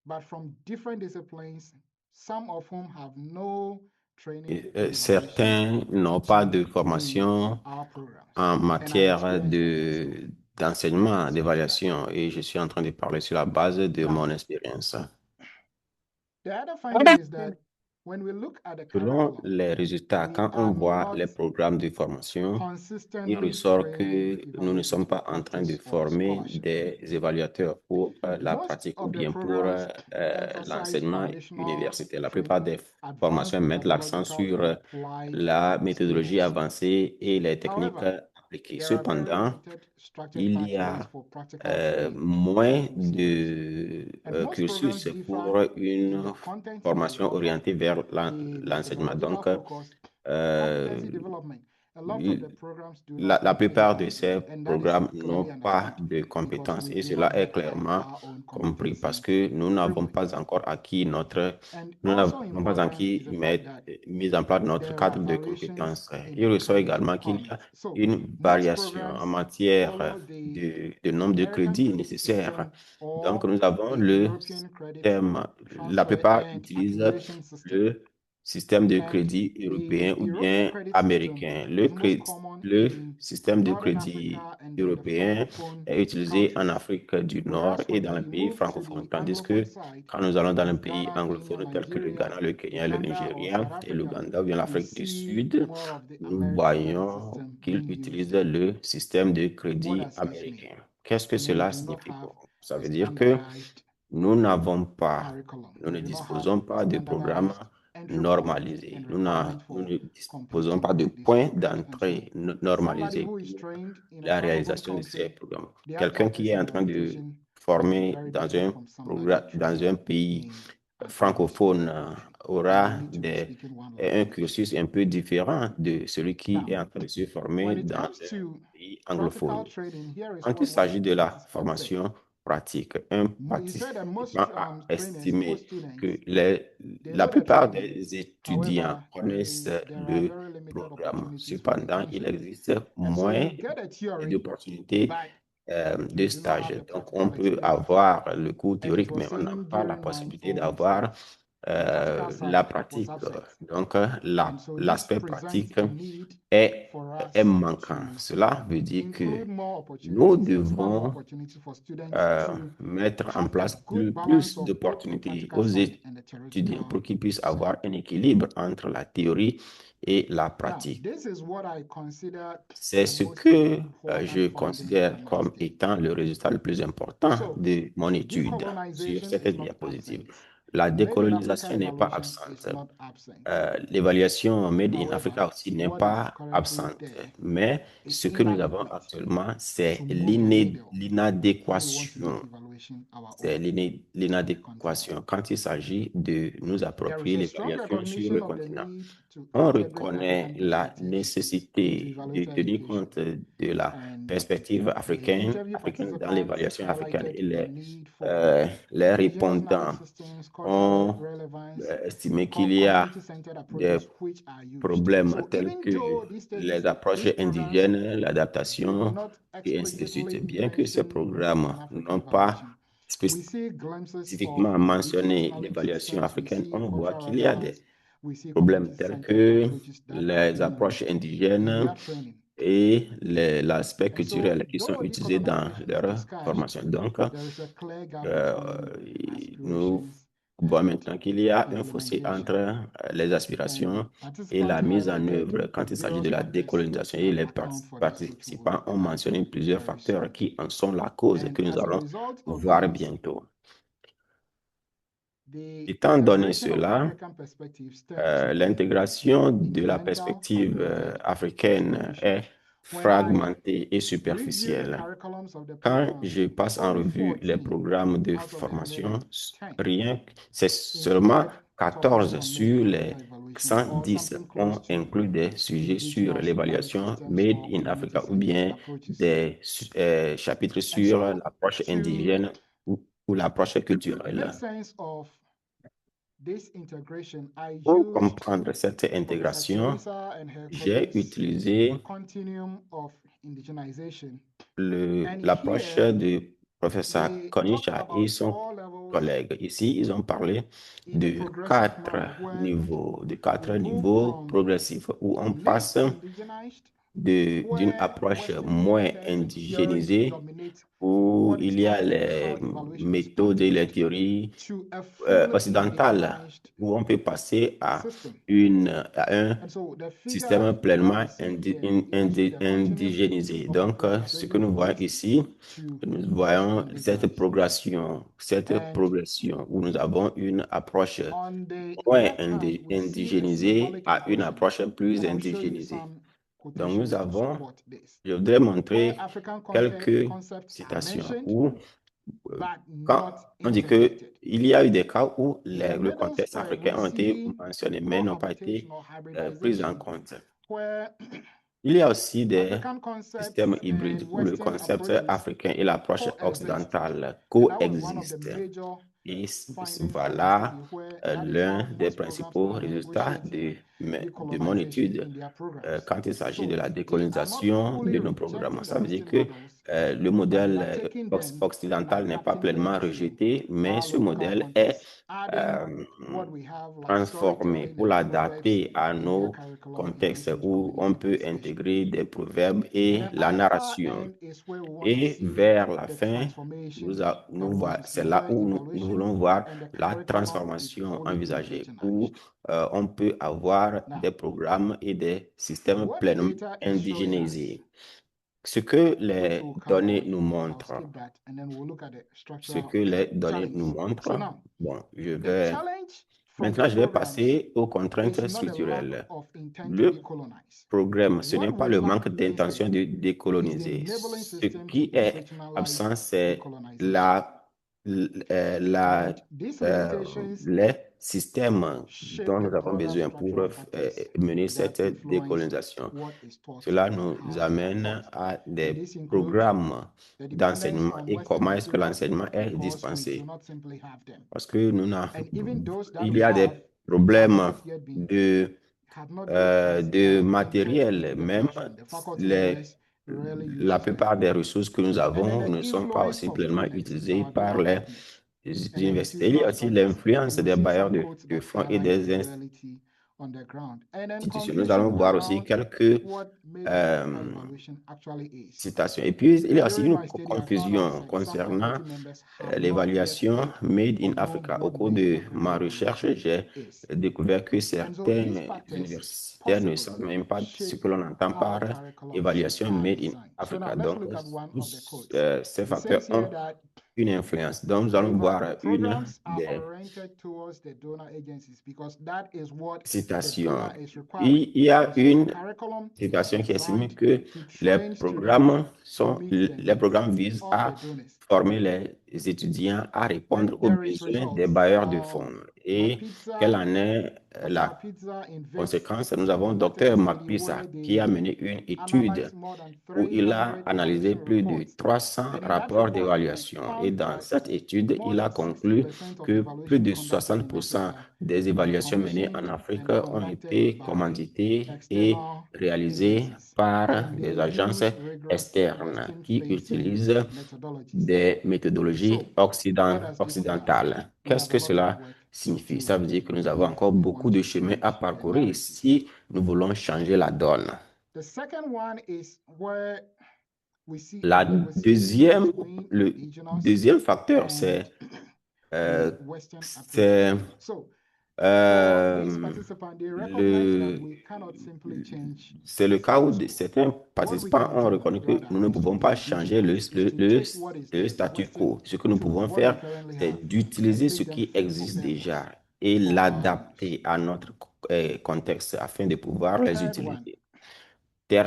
but from different disciplines some of whom have no training Et, in certains n'ont pas de formation our programs. en And I matière experienced that. d'enseignement, d'évaluation, et je suis en train de parler sur la base de Now, mon expérience. The other finding is that when we look at the Selon curriculum, les résultats, we quand are on voit not les programmes de formation, il consistently ressort que training nous ne sommes evaluators pas to en train de practice or former scholarship. des évaluateurs pour la Most pratique ou of the bien pour programs l'enseignement emphasize universitaire. La foundational plupart des training, formations mettent l'accent advanced sur methodological and applied la méthodologie skills. avancée et les techniques However, appliquées. there are very Cependant, limited structured il y pathways a for practical training moins in those areas. de And most cursus programs pour differ in une the content formation they offer, orientée vers in l'enseignement. Donc, methodological focus, competency development. A lot of the programs do not la have any plupart de of ces those, and that is programmes clearly n'ont pas understood de because compétences we et do cela not est yet have clairement our own compris parce competency que nous n'avons framework. pas encore acquis notre, And nous also n'avons pas important acquis is the fact that mis en place notre there are cadre de variations compétences. in Il ressort credit également qu'il y a requirements. So une most variation en programs matière follow the de nombre de American crédits credit nécessaires. system Donc, or nous avons the le European credit système, la transfer plupart and utilisent accumulation system. le système de And crédit the européen ou European bien credit system américain. is most common Le in système de Northern crédit Africa and then the européen Francophone est utilisé en countries. Afrique du Nord Whereas et when dans les we pays move to francophones, the tandis que Anglophone side, quand nous allons dans les like pays Ghana, Kenya, anglophones tels que le Nigeria, Ghana, le Kenya, le Uganda, or Nigeria South et Africa, l'Ouganda ou bien we l'Afrique du see Sud, more of the nous American credit voyons system qu'ils being utilisent used. le système de What crédit does this mean? américain. Qu'est-ce que It means we cela do not signifie have pour nous? Ça a veut dire que standardized nous n'avons pas, curriculum. nous ne We do not have disposons pas de programmes standardized entry point normalisés. and Nous requirement ne for disposons pas de completing these points programs. And so d'entrée somebody normalisés who is pour trained in a la francophone réalisation de ces country, programmes. their Quelqu'un qui practice est and en train de evaluation may be former very dans different un from somebody programme, dans trained un pays in an francophone English-speaking country. You aura need to be speaking one un language. cursus un peu différent de celui qui Now, est en train de se former when it dans comes un to pays practical anglophone. training, here is Quand il what one s'agit de la participant said. formation pratique, un He said that participant most a trainers, estimé most students, que they la know the plupart training. des étudiants However, connaissent there are le very limited programme. opportunities for Cependant, il internship. existe And so moins you get a theory, d'opportunités but de you do not have stage. the Donc, practical on peut experience. avoir le cours And it théorique, was mais on n'a saying pas la during my possibilité own d'avoir practical side la was pratique. absent. Donc, And so this l'aspect presents pratique a need est for us manquant. to Cela veut dire que include more nous opportunities, expand more devons opportunities for students to mettre en have a place good balance plus of both the d'opportunités practical aux side and the étudiants theoretical pour qu'ils puissent side. avoir un équilibre entre la théorie et la Now, pratique. this is what I consider C'est the ce most que important je finding considère from my comme study. étant le résultat le plus important So, de mon étude sur decolonization cette is not diapositive. absent. La Made in Africa décolonisation n'est pas evaluation is absente. not absent. L'évaluation Made in However, Africa aussi n'est what is pas currently absente. there Mais is ce que nous avons inadequate actuellement, c'est to move the needle when we want to l'inadéquation. make evaluation our C'est own in the continent. l'inadéquation quand il s'agit de nous There approprier is a strong l'évaluation sur recognition le of the continent. need to On integrate reconnaît African la perspectives into nécessité de evaluator tenir education. compte de la And perspective the africaine interview dans participants l'évaluation africaine highlighted et the need for les indigenous knowledge répondants systems, ont cultural relevance, estimé qu'il y a community-centered des approaches which are used. problèmes So tels even que though these les studies, approches these programs indigènes, did l'adaptation not et ainsi de explicitly suite, bien que ces mention programmes Pan-African n'ont pas evaluation, we see glimpses of spécifiquement indigenous mentionné knowledge l'évaluation systems, we africaine, see on voit cultural qu'il y a des relevance, we see problèmes tels community-centered que approaches that are les being approches used in indigènes their training. et l'aspect And so, culturel qui sont though utilisés dans decolonization is leur discussed, formation. Donc, there is a clear gap nous between voyons aspirations maintenant qu'il y a and un fossé implementation. entre les aspirations And et la participants mise en highlighted œuvre quand il s'agit de various la factors décolonisation. Et les account for this, which we will participants look ont at mentionné plusieurs very facteurs soon. qui en sont la cause And que nous as a allons result of voir this, bientôt. the Étant donné integration of cela, African perspectives tends to be l'intégration de la incremental, perspective fragmented, africaine superficial. est When I fragmentée et review the superficielle. curriculums of the Quand programs, je passe en only revue les 14 programmes de out of the formation, 110 c'est seulement included 14 topics on sur Made in les Africa evaluation or 110 something ont close to inclus des sujets sur indigenous knowledge l'évaluation systems Made or in Africa ou community-centered bien approaches. des chapitres And sur so, l'approche to indigène ou l'approche culturelle. make sense of this integration, I Pour used comprendre cette Professor intégration, Teresa and her j'ai colleagues' utilisé continuum of indigenization. And l'approche here, du professeur they talk Konisha et about son all levels collègues. Ici, ils ont parlé in a de progressive manner quatre we move niveaux from progressifs où on least passe indigenized, d'une where approche Western moins methods and theories indigénisée dominate où what is il y a called les technical evaluation méthodes et les standard, théories to a fully occidentales indigenized où on peut passer à system. un And so the figure système that pleinement we see here is actually the continuous indigénisé. increase of Donc, African ce que nous voyons indigenous ici, to nous voyons cette West-indigenized. progression où nous avons une approche On the moins left hand, we see a indigénisée symbolic à une equation, approche plus and I'll show you indigénisée. some Donc, nous quotations to avons, support this. je voudrais Where montrer African quelques concepts are citations mentioned, où, but quand not on dit integrated. qu'il y a eu des cas où In the le middle contexte square, africain we ont été see mentionnés, mais n'ont pas été cohabitation or pris en hybridization, compte. where Il y a aussi des African concepts systèmes hybrides and où le Western concept approaches africain et l'approche coexist. occidentale And that was one of the coexistent. major Et findings voilà of my study, where that is l'un how des most programs principaux are résultats negotiating de mon decolonization étude in their programs. quand il s'agit de So la they are not décolonisation fully de nos programmes. rejecting the Ça veut dire Western que models, le but they modèle are taking them and occidental n'est pas adapting them pleinement to rejeté, mais our ce local modèle est context, adding what we have like transformé storytelling pour and proverbs l'adapter à in their nos curriculum contextes evaluations où on peut communication. intégrer des proverbes And et then la at the far narration. end is where we want to Et see vers la the fin, transformation that we want to see, c'est là where où nous evaluation voulons voir and the la curriculum is transformation fully envisagée, où indigenized. on peut avoir Now, des programmes et des systèmes what the pleinement data is showing us, indigénisés. Ce que which les will come données on, nous I'll montrent, skip that, and then we'll look at the ce structural que les données nous challenges. So montrent, now, bon, the challenge from maintenant the je vais programs passer aux is contraintes not a lack structurelles. of intent to Le decolonize. programme, ce What n'est pas we le lack manque d'intention instead de is the décoloniser. enabling Ce system to qui est institutionalize absent, c'est decolonization. la, And these limitations les systèmes shape dont the nous avons broader besoin pour structural factors mener that cette influence décolonisation. what is taught Cela and nous how we are amène taught. à And des this includes programmes the dependence d'enseignement on et Western comment est-ce que materials l'enseignement est because we dispensé. do not simply have them. Parce que And even those that il we y a des have have problèmes not yet been have not yet as de entered matériel, in the même classroom. The faculty members rarely la use them. plupart des ressources que nous And then avons the ne sont pas influence aussi of pleinement donors is utilisées our par deeper les partners and universités. Il y a institutional aussi factors. l'influence We'll des see bailleurs some de quotes that fonds et highlight des the reality on the ground. And then institutions. Nous allons conclusion voir aussi around quelques what made euh, technical evaluation actually is. citations. Et puis, il y a aussi During une my study, I found out confusion that some concernant faculty members have not yet l'évaluation Made in or know Africa. Au what cours made de technical ma recherche, evaluation j'ai is. découvert que And so certains these factors universitaires ne possibly savent même pas ce shape que l'on entend how par curriculums évaluation are Made in designed. So now Africa. let's Donc, look at one of the quotes. ces It facteurs says here ont that une influence. Donc, nous allons voir une programs are des oriented towards the donor agencies because that is what the citations. donor is requiring. Il y a And so une the curriculum citation qui estime designed que to les train students programmes to meet the les needs programmes visent of à the donors. former les étudiants à Then répondre aux there is besoins des results. bailleurs de fonds. Et quelle en est Dr. la Pizza invests conséquence? Nous avons conducted a Dr study Makpisa where qui a they mené une étude analyzed more than où il a 300 analysé evaluation plus de reports. 300 And in that rapports report, they d'évaluation. Et found dans that cette étude, more il a than conclu 60% of que plus evaluation de conducted in 60% Africa des were évaluations menées en commissioned Afrique and ont conducted été by commanditées et external réalisées agencies. par And des they agences use rigorous externes Western qui facing utilisent methodologies. des méthodologies So, what does this mean? occidentales. We Qu'est-ce have a que lot of cela work to signifie? do Ça veut dire que nous avons if encore we beaucoup want de to chemin à change the parcourir narrative. si nous voulons changer la donne. The second one is where we see La a negotiation between le indigenous deuxième facteur, and c'est the Western c'est approaches. So, for these euh, participants, they recognize that we cannot simply change c'est le the cas où status quo. certains What we participants can ont do, reconnu que rather, nous ne as pouvons pas changer indigenous, is to take what is le there, the statu Western quo. Ce que nous tools, pouvons what we faire, currently c'est have, d'utiliser and ce make them qui fit for existe purpose déjà et for our use. l'adapter à notre contexte afin de pouvoir les Third one, utiliser.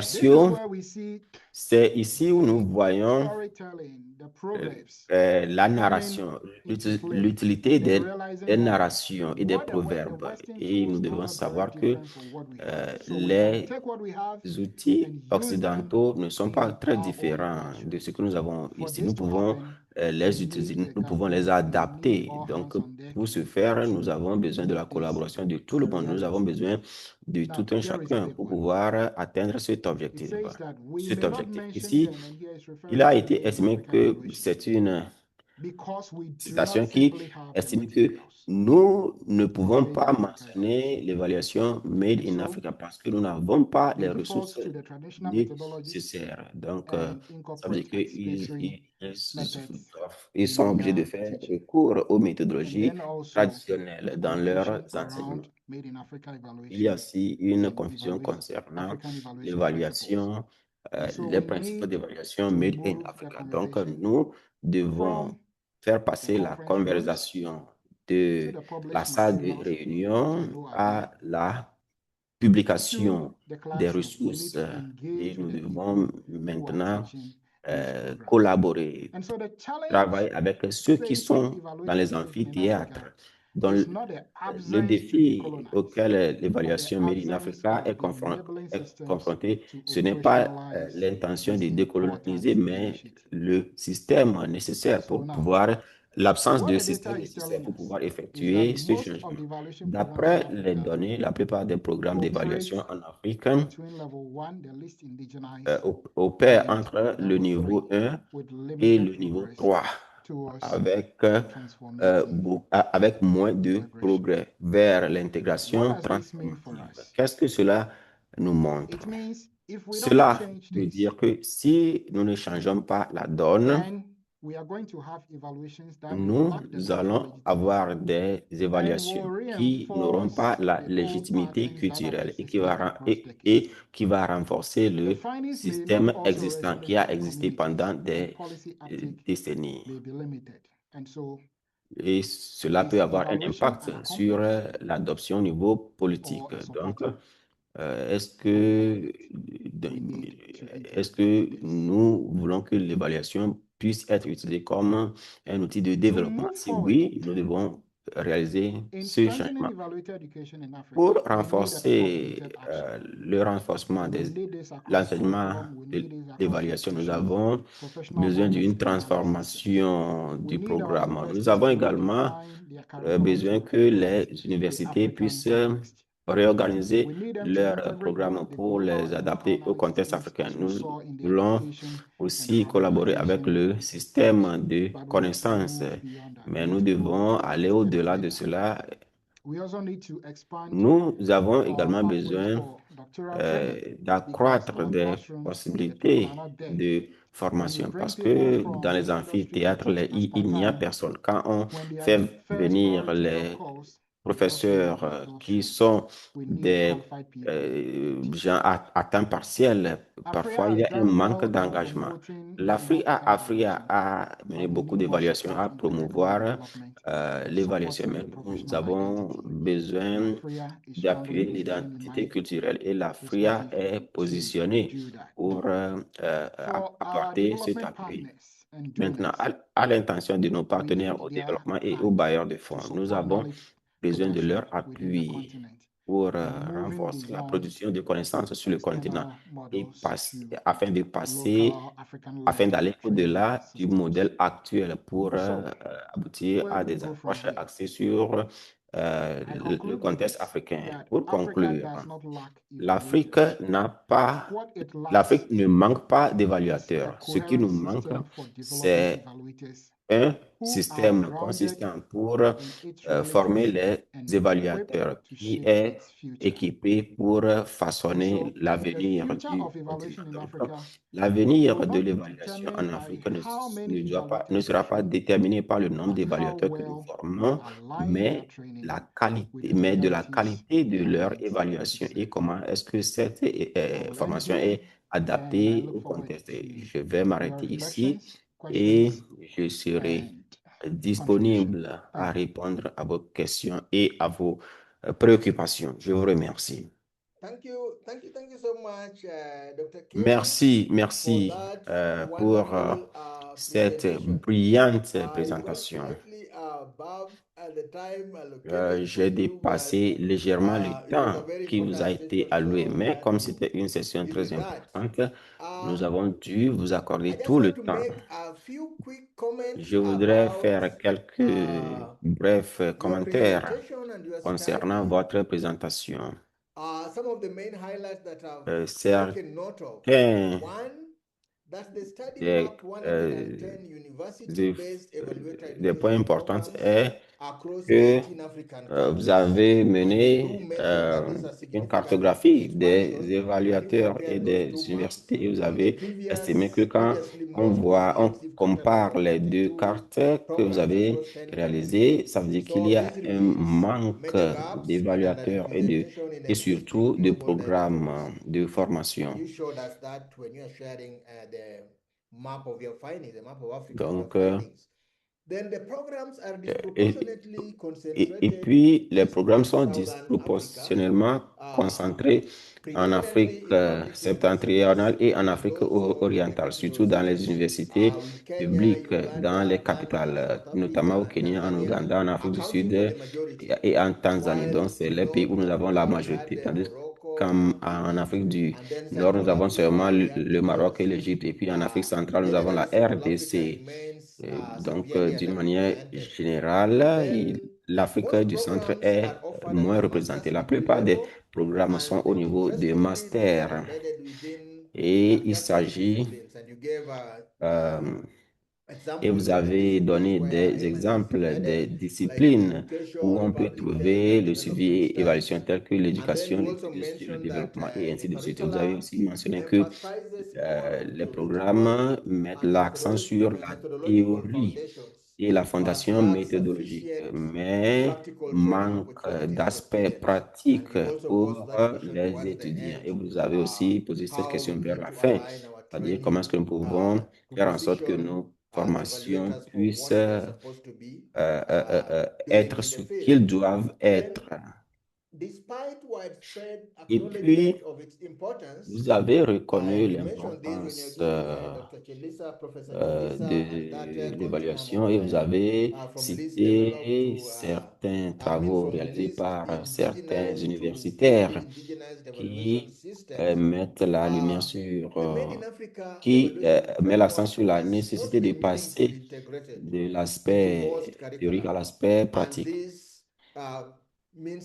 this is Tertio, where we see c'est ici où nous voyons storytelling, the proverbs, la coming narration, into play, l'utilité and then des realizing that narrations et des what the proverbes. Western Et nous tools devons are very savoir que different from what we have. So we can les take what we have outils and use them occidentaux ne sont pas in très our own différents classroom. de ce que nous avons For ici. this Nous to pouvons happen, les we utiliser, need the nous pouvons les government, we need adapter. all Donc, hands on deck pour ce faire, nous to avons besoin de la make this collaboration de tout le a monde. Nous reality. avons besoin de Now, tout un here is a chacun big pour one. pouvoir atteindre cet It objectif. says that we Cet may not objectif. mention Ici, them, and here is il referring a to été Made in estimé Africa que evaluation. c'est une because we do citation not qui simply have the estime que materials. nous ne pouvons Made in pas Africa mentionner l'évaluation Made in So, Africa parce que nous n'avons pas les they default ressources to the traditional methodologies nécessaires. Donc, and ça veut dire incorporate anticipatory ils sont in obligés de their faire teaching. recours aux And méthodologies then also traditionnelles dans leurs confusion enseignements. around Made in Africa Il y a evaluation aussi une and confusion concernant African evaluation principles. l'évaluation, And so les we principes need d'évaluation to Made in move the Africa. Donc, conversation nous devons from faire passer la conference rooms conversation to de the published la salle de materials réunion and know à about la to publication the des classroom. We need ressources to et engage nous with the devons people who are maintenant teaching these programs. collaborer, And so the challenge travailler avec ceux qui facing sont evaluating dans les education in amphithéâtres. Africa Donc, is not the le absence to défi decolonize, auquel but the l'évaluation Made in absence Africa of est the enabling systems confrontée, to ce n'est pas operationalize l'intention this de décoloniser, important mais initiative. le système nécessaire So pour now, pouvoir, l'absence what de the data système is nécessaire telling pour us pouvoir is effectuer that ce most of changement. the evaluation programs in D'après les Africa données, la plupart des programmes operate d'évaluation en Afrique between level 1, the least indigenized, opèrent and entre le level niveau 3, 1 with et limited le niveau progress 3, towards avec, transformative avec moins de integration. progrès vers What l'intégration does this mean for transformative. us? Qu'est-ce que cela nous montre? It means if we don't Cela change veut this, dire que si nous ne changeons pas la donne, then we are going to have evaluations that nous lack the allons cultural avoir legitimacy des and évaluations will qui n'auront pas reinforce la the old légitimité patterns that have culturelle et existed across decades. et qui va renforcer The le findings may not système also existant qui resonate a with existé communities, pendant and des policy uptake décennies. may be limited. And so, Et cela is peut avoir un evaluation impact an sur accomplice l'adoption au niveau politique. or a Donc, supporting est-ce element que, we need to est-ce integrate que this? nous voulons que l'évaluation puisse être utilisée comme un outil de To développement? move Si forward oui, nous devons réaliser in ce strengthening changement. evaluated education in Africa, Pour we need a renforcer coordinated action. le renforcement We des need this across l'enseignement curriculum, we de need this across l'évaluation, nous institutions, avons professional besoin d'une bodies, and other systems. transformation We du need our programme. Nous universities avons to également redefine their curriculum besoin to que reflect les the universités African puissent context. réorganiser We need them to leurs integrate programmes both the pour global les and local adapter au analytic contexte needs, africain. as we Nous saw in the voulons education and aussi collaborer avec le système urbanization de but we have to connaissances, move beyond that. mais We nous need to go devons to aller a au-delà de step further. cela. We also need to expand Nous avons our également pathways besoin for doctoral training because d'accroître our des classrooms in the possibilités are not there. de When we formation bring parce people que from dans les industry amphithéâtres, as il n'y a part-time, personne. Quand on when they are fait the first venir priority, of les course, they just professeurs fill those qui shoes. sont We need des qualified people. gens à temps partiel, parfois il y a un manque d'engagement. L'Afrique a mené beaucoup d'évaluations à promouvoir l'évaluation, mais nous avons besoin d'appuyer l'identité culturelle et l'Afrique est positionnée pour apporter cet appui. Maintenant, à l'intention de nos partenaires au développement et aux bailleurs de fonds, nous avons besoin de leur appui pour renforcer la production de connaissances sur le continent et afin d'aller au-delà du modèle actuel pour aboutir à des approches axées sur le contexte africain. Pour conclure, l'Afrique ne manque pas d'évaluateurs. Ce qui nous manque, c'est un système consistant pour former les évaluateurs qui est équipé pour façonner l'avenir du continent. Donc, l'avenir de l'évaluation en Afrique ne sera pas déterminé par le nombre d'évaluateurs que nous formons, mais de la qualité de leur évaluation et comment est-ce que cette formation est adaptée au contexte. Je vais m'arrêter ici et je serai disponible à répondre à vos questions et à vos préoccupations. Je vous remercie. Thank you so much, Dr. King, Merci for that pour wonderful cette presentation. brillante You présentation. went slightly above the time allocated J'ai to you, dépassé but, légèrement le it was a temps very qui vous a important été session, alloué, so we mais had comme to c'était une session deal très with that. importante, nous avons dû vous I accorder just tout le want to temps. make a few quick comments Je voudrais about faire quelques brefs your commentaires presentation and your concernant study. votre présentation. Some of the main highlights that I've Certains taken note of. One, des, des points importants est que vous avez mené une cartographie des évaluateurs et des universités. Vous avez estimé que quand on compare les deux cartes que vous avez réalisées, ça veut dire qu'il y a un manque d'évaluateurs et surtout de programmes de formation. Donc, et puis, les programmes sont disproportionnellement concentrés en Afrique septentrionale et en Afrique orientale, surtout dans les universités publiques, dans les capitales, notamment au Kenya, en Ouganda, en Afrique du Sud et en Tanzanie. Donc, c'est les pays où nous avons la majorité. Tandis qu'en Afrique du Nord, nous avons seulement le Maroc et l'Égypte. Et puis, en Afrique centrale, nous avons la RDC. Donc, d'une manière générale, l'Afrique du centre est moins représentée. La plupart des programmes sont au niveau des masters et il s'agit, et vous avez donné des exemples des disciplines où on peut trouver le suivi et évaluation telles que l'éducation, le développement et ainsi de suite. Vous avez aussi mentionné que les programmes mettent l'accent sur la théorie et la fondation méthodologique, mais manque d'aspects pratiques pour les étudiants. Et vous avez aussi posé cette question vers la fin, c'est-à-dire comment est-ce que nous pouvons faire en sorte que nos formations puissent être ce qu'ils doivent être. Et puis, vous avez reconnu l'importance de l'évaluation et vous avez cité certains travaux réalisés par certains universitaires qui mettent la lumière qui met l'accent sur la nécessité de passer de l'aspect théorique à l'aspect pratique. Les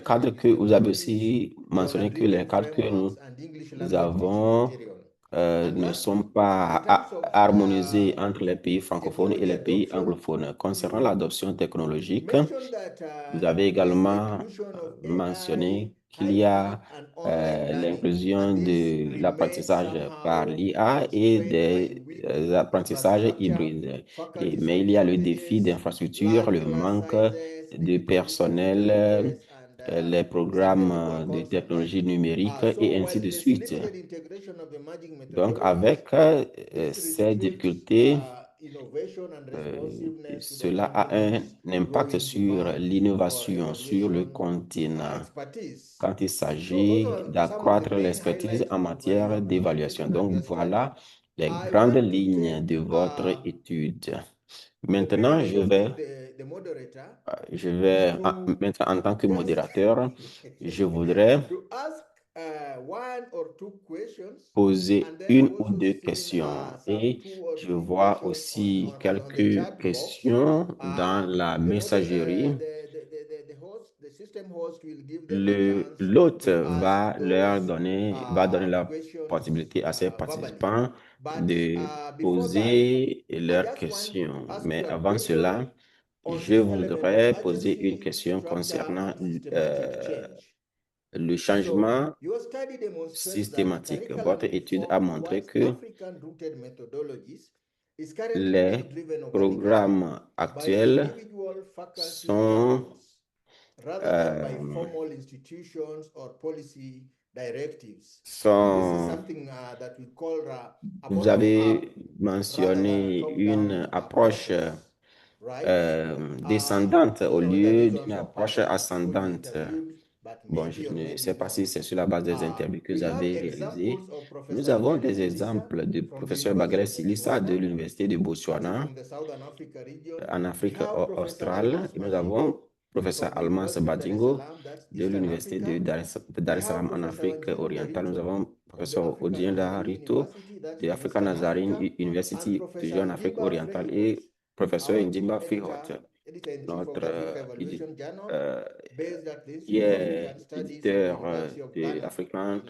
cadres que vous avez aussi mentionné que les cadres que nous avons ne sont pas harmonisés entre les pays francophones et les pays anglophones. Concernant l'adoption technologique, vous avez également mentionné qu'il y a l'inclusion de l'apprentissage par l'IA et des apprentissages hybrides. Mais il y a le défi d'infrastructure, le manque de personnel, les programmes de technologie numérique et ainsi de suite. Donc, avec ces difficultés, cela a un impact sur l'innovation sur le continent quand il s'agit d'accroître l'expertise en matière d'évaluation. Donc, voilà les grandes lignes de votre étude. Maintenant, maintenant, en tant que modérateur, je voudrais poser une ou deux questions et je vois aussi quelques questions dans la messagerie. L'hôte va donner la possibilité à ses participants de poser leurs questions. Mais avant cela, je voudrais poser une question concernant le changement systématique. Votre étude a montré que les programmes actuels sont vous avez mentionné une approche descendante au lieu d'une approche ascendante. Bon, je ne sais pas si c'est sur la base des interviews que vous avez réalisées. Nous avons des exemples de professeur Bagale Silissa de l'Université de Botswana en Afrique australe. Et nous avons professeur Almas Badingo de l'Université de Dar es Salaam en Afrique orientale. Nous avons professeur Odienda Rito de Africa Nazarene University, toujours en Afrique orientale, et professeur Ndimba Fihot, notre qui est éditeur de African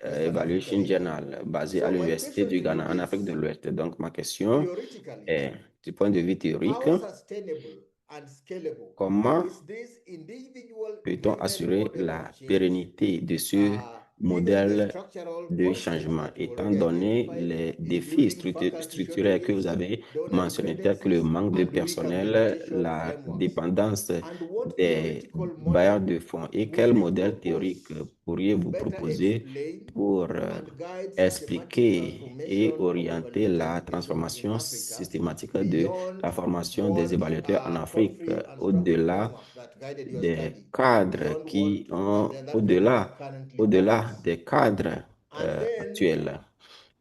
Evaluation Journal, basé à So my l'Université question du to you Ghana en Afrique de is, l'Ouest. Donc, ma question theoretically, est, du point de vue théorique, how sustainable and scalable comment is this individual peut-on payment assurer model la of change, pérennité de ce given the modèle structural de changement, constraints that you étant already donné identified, les défis including faculty structurels que vous shortages, avez donor mentionnés, tels que le dependencies, manque de and weak personnel, implementation la frameworks? dépendance And what des theoretical bailleurs model de fonds, et would quel you modèle propose théorique pourriez-vous to better proposer explain pour and guide systematic expliquer et transformation of orienter evaluation la education in transformation Africa systématique de beyond la formation des what évaluateurs en Afrique, Humphrey and Strauchan au-delà frameworks that guided your des study, cadres beyond qui what ont, that framework currently offers? des cadres And then actuels.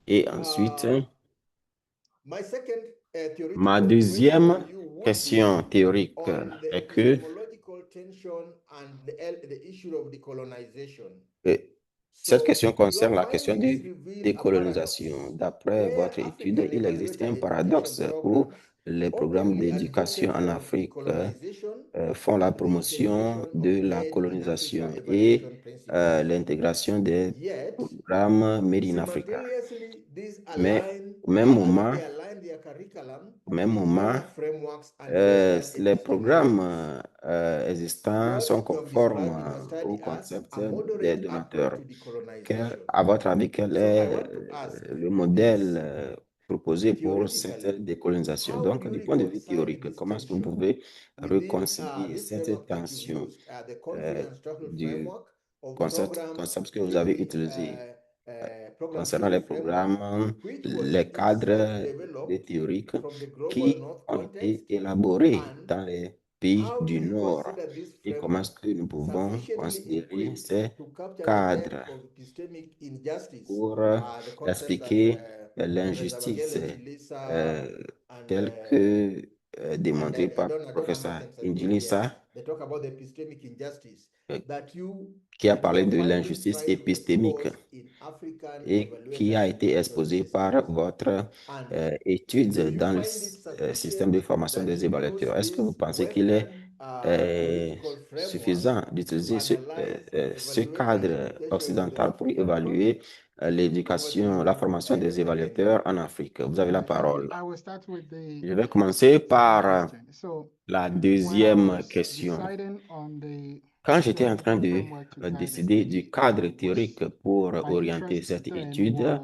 Et ensuite, my second theoretical ma question deuxième to you would question be théorique on the est que epistemological tension and the issue of decolonization. cette question So concerne your la question de findings reveal a décolonisation. paradox D'après where votre étude, African il existe un evaluator paradoxe education où programs les programmes openly d'éducation advocated en for Afrique decolonization font la and the promotion implementation de of la Made in colonisation Africa et evaluation principles. l'intégration des Yet, programmes Made in Africa. simultaneously, these Mais align, au même as moment, they align their curriculum au même with moment, other frameworks and Western les programmes epistemologies. existants What sont you have conformes described in your au study as concept a des moderate approach donateurs. to decolonization. À votre avis, quel So I est want to ask le modèle is, proposé pour cette theoretically, décolonisation? how Donc, do you du point de vue reconcile théorique, this comment est-ce que vous tension pouvez within réconcilier this cette framework that you've tension used, the Humphrey and Strauchan du framework of programs concept que vous avez utilisé program concernant les theory framework, programmes, which was les cadres self-developed théoriques from the global qui north ont context, été élaborés and dans les pays how do du you Nord consider this et comment est-ce framework que nous pouvons sufficiently considérer equipped ces to capture the depth cadres of epistemic injustice, pour the concept that expliquer Professor l'injustice Bangele Chilisa telle que démontrée and par Dr. professeur Martens, I think, Ingilisa, yes, they talk about the epistemic injustice that you qui a that parlé your de findings l'injustice try to épistémique expose in African et qui a evaluation été education exposé par systems. votre And étude do you dans le find it système de sufficient formation that des you use évaluateurs? Est-ce que vous this pensez qu'il est Western theoretical framework suffisant to d'utiliser analyze ce evaluation cadre education in the occidental pour African évaluer context? l'éducation, la formation des évaluateurs en Afrique? Vous avez la parole. I will start with the Je vais commencer par question. So la when I deuxième was question. deciding on the Quand j'étais en train theoretical de framework to guide the décider du study, cadre was théorique pour my orienter interest cette then étude, was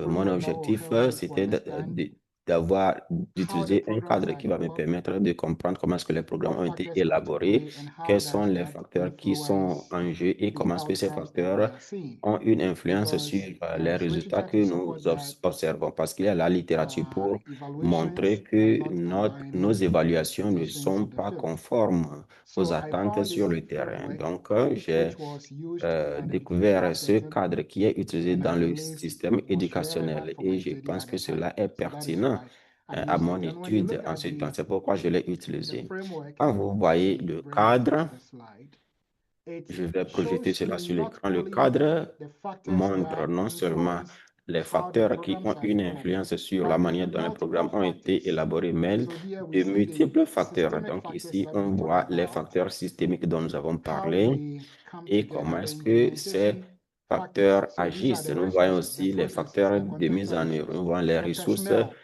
mon framework that will objectif, help me to c'était understand d'avoir, how the d'utiliser un programs cadre are qui va me developed, permettre de comprendre comment est-ce que les programmes what ont été factors come into élaborés, play, and how quels sont does les that facteurs qui sont influence en jeu et the comment est-ce que ces outcomes that we facteurs are seeing. ont une influence sur Because les there is résultats literature que to nous support that observons. Parce qu'il y a la littérature pour montrer evaluations are que not nos aligning with évaluations ne expectations sont in the pas field. conformes aux So I attentes found sur this le terrain. framework, Donc, j'ai which was used to identify découvert ce certain, cadre qui est utilisé and dans I le believe système was relevant éducationnel for et my je study pense at que the time. cela est So that is pertinent why I à used mon it. And when you étude look at ensuite. the Donc, c'est pourquoi je l'ai utilisé. framework, Quand and vous you voyez see, le bring it cadre, onto the slide, it je vais projeter shows cela you sur not l'écran. Le only cadre the factors montre that non seulement influence les how the facteurs qui programs ont are une developed, influence sur la but manière dont les programmes multiple ont été factors. élaborés, mais So here we de see the multiples facteurs. systemic Donc factors ici, that on we talk voit les about, facteurs systémiques dont nous avons how parlé they come et together, comment the est-ce que ces implementation facteurs factors. So these are agissent. the Nous voyons resources, the aussi les processes, facteurs the de mise en œuvre. contextual issues, Nous voyons les the ressources, personnel,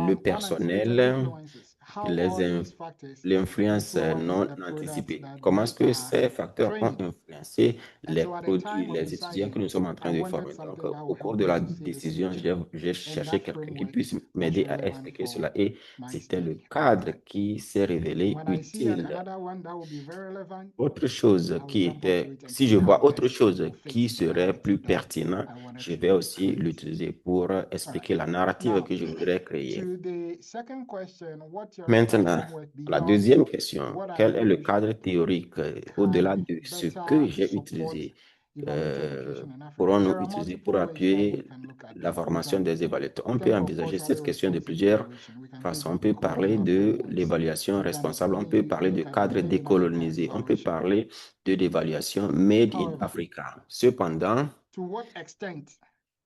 le unanticipated personnel, influences, how all these factors l'influence influence non the products anticipée. that Comment we est-ce que are ces facteurs ont training. influencé And les so at the produits, time of les étudiants que nous deciding, sommes en train I de wanted former? Donc, something that au will cours help de me la to see this décision, picture. j'ai And cherché that quelqu'un qui framework puisse was m'aider à relevant expliquer for cela et my c'était le study. cadre qui s'est révélé When I see utile. another one that will be very relevant, Autre chose I will qui jump onto était, it and si see je how vois autre best chose will fit qui the serait plus narrative that pertinent, I wanted je to vais aussi create. l'utiliser pour All right. expliquer la narrative Now, que je voudrais créer. to the second question, what theoretical Maintenant, framework la beyond deuxième question, what I quel est le used cadre théorique au-delà can de ce better que j'ai support utilisé evaluate education in Africa? pourrons-nous There are utiliser multiple pour ways that we appuyer can look at la them. For formation example, des évaluateurs? On we peut can go envisager culturally cette question de responsive plusieurs evaluation. We can façons. take On peut parler decolonial de frameworks. l'évaluation We can responsable, on peut even parler de look at cadre Made in Africa décolonisé, on peut evaluation. parler de l'évaluation made in However, Africa. Cependant, to what extent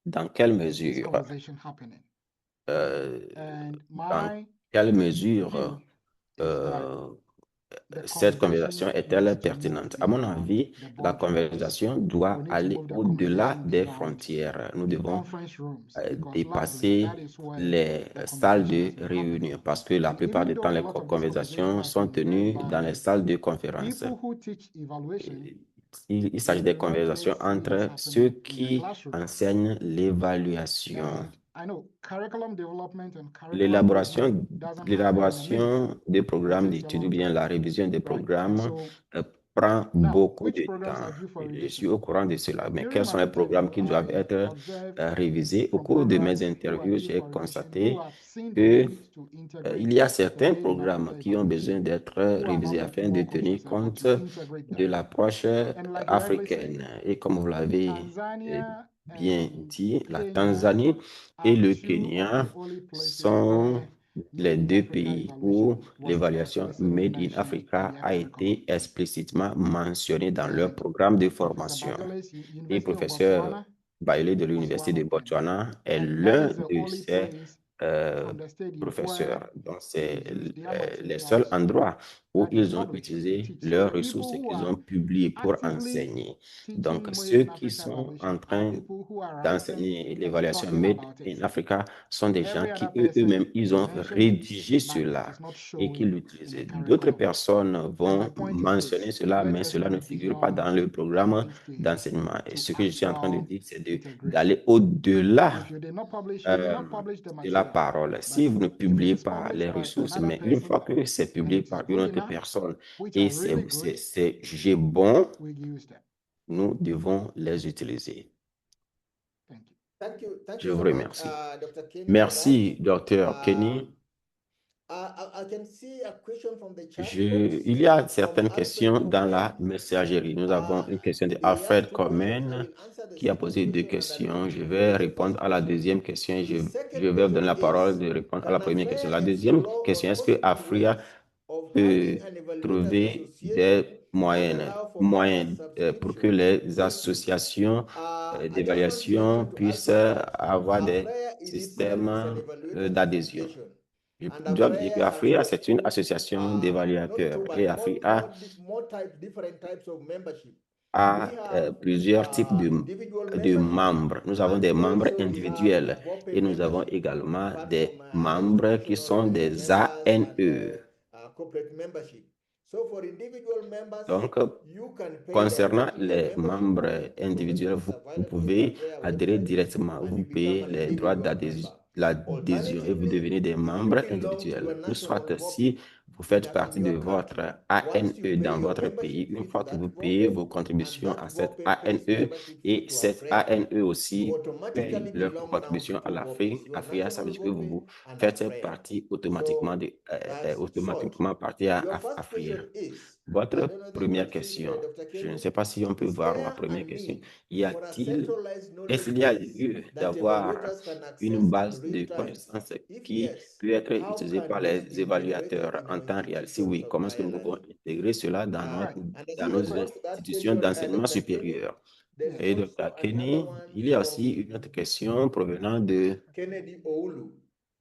dans quelle is this mesure, conversation happening? euh, And dans my quelle mesure view is that cette conversation est-elle pertinente? À mon avis, la conversation doit aller au-delà des frontières. Nous devons dépasser les salles de réunion parce que la plupart du temps, les conversations sont tenues dans les salles de conférence. Il s'agit des conversations entre ceux qui enseignent l'évaluation. L'élaboration des programmes d'études ou bien la révision des programmes prend beaucoup de temps. Je suis au courant de cela. Mais quels sont les programmes qui doivent être révisés? Au cours de mes interviews, j'ai constaté que il y a certains programmes qui ont besoin d'être révisés afin de tenir compte de l'approche africaine. Et comme vous l'avez bien dit, la Tanzanie et le Kenya sont les deux pays où l'évaluation Made in Africa a été explicitement mentionnée dans leur programme de formation. Et le professeur Bailey de l'Université de Botswana est l'un de ces professeurs. Donc, c'est les seuls endroits où ils ont utilisé leurs ressources et qu'ils ont publié pour enseigner. Donc, ceux qui sont en train d'enseigner l'évaluation Made in Africa sont des gens qui eux-mêmes, ils ont rédigé cela et qui l'utilisent. D'autres personnes vont mentionner cela, mais cela ne figure pas dans le programme d'enseignement. Et ce que je suis en train de dire, c'est d'aller au-delà de la parole. Si vous ne publiez pas les ressources, mais une fois que c'est publié par une autre personne et c'est jugé bon, nous devons les utiliser. Je vous remercie. Merci, Dr. Kenny. Il y a certaines questions dans la messagerie. Nous avons une question de Alfred Comen qui a posé deux questions. Je vais répondre à la deuxième question et je vais donner la parole de répondre à la première question. La deuxième question, est-ce que Afria peut trouver des moyens pour que les associations d'évaluation puissent avoir des systèmes d'adhésion? Je dois dire que Afria, c'est une association d'évaluateurs et Afria a plusieurs types de membres. Nous avons des membres individuels et nous avons également des membres qui sont des ANE. Donc, concernant les membres individuels, vous pouvez adhérer directement. Vous payez les droits l'adhésion et vous devenez des membres individuels. Ou soit, si vous faites partie de votre ANE dans votre pays, une fois que vous payez vos contributions à cette ANE et cette ANE aussi paye leur contribution à l'AFRIA, ça veut dire que vous faites partie automatiquement partie à AFRIA. Votre première question, je ne sais pas si on peut voir la première question. Est-ce qu'il y a lieu d'avoir une base de connaissances qui peut être utilisée par les évaluateurs en temps réel? Si oui, comment est-ce que nous pouvons intégrer cela dans nos institutions d'enseignement supérieur? Et Dr. Kenny, il y a aussi une autre question provenant de Kennedy Oulu.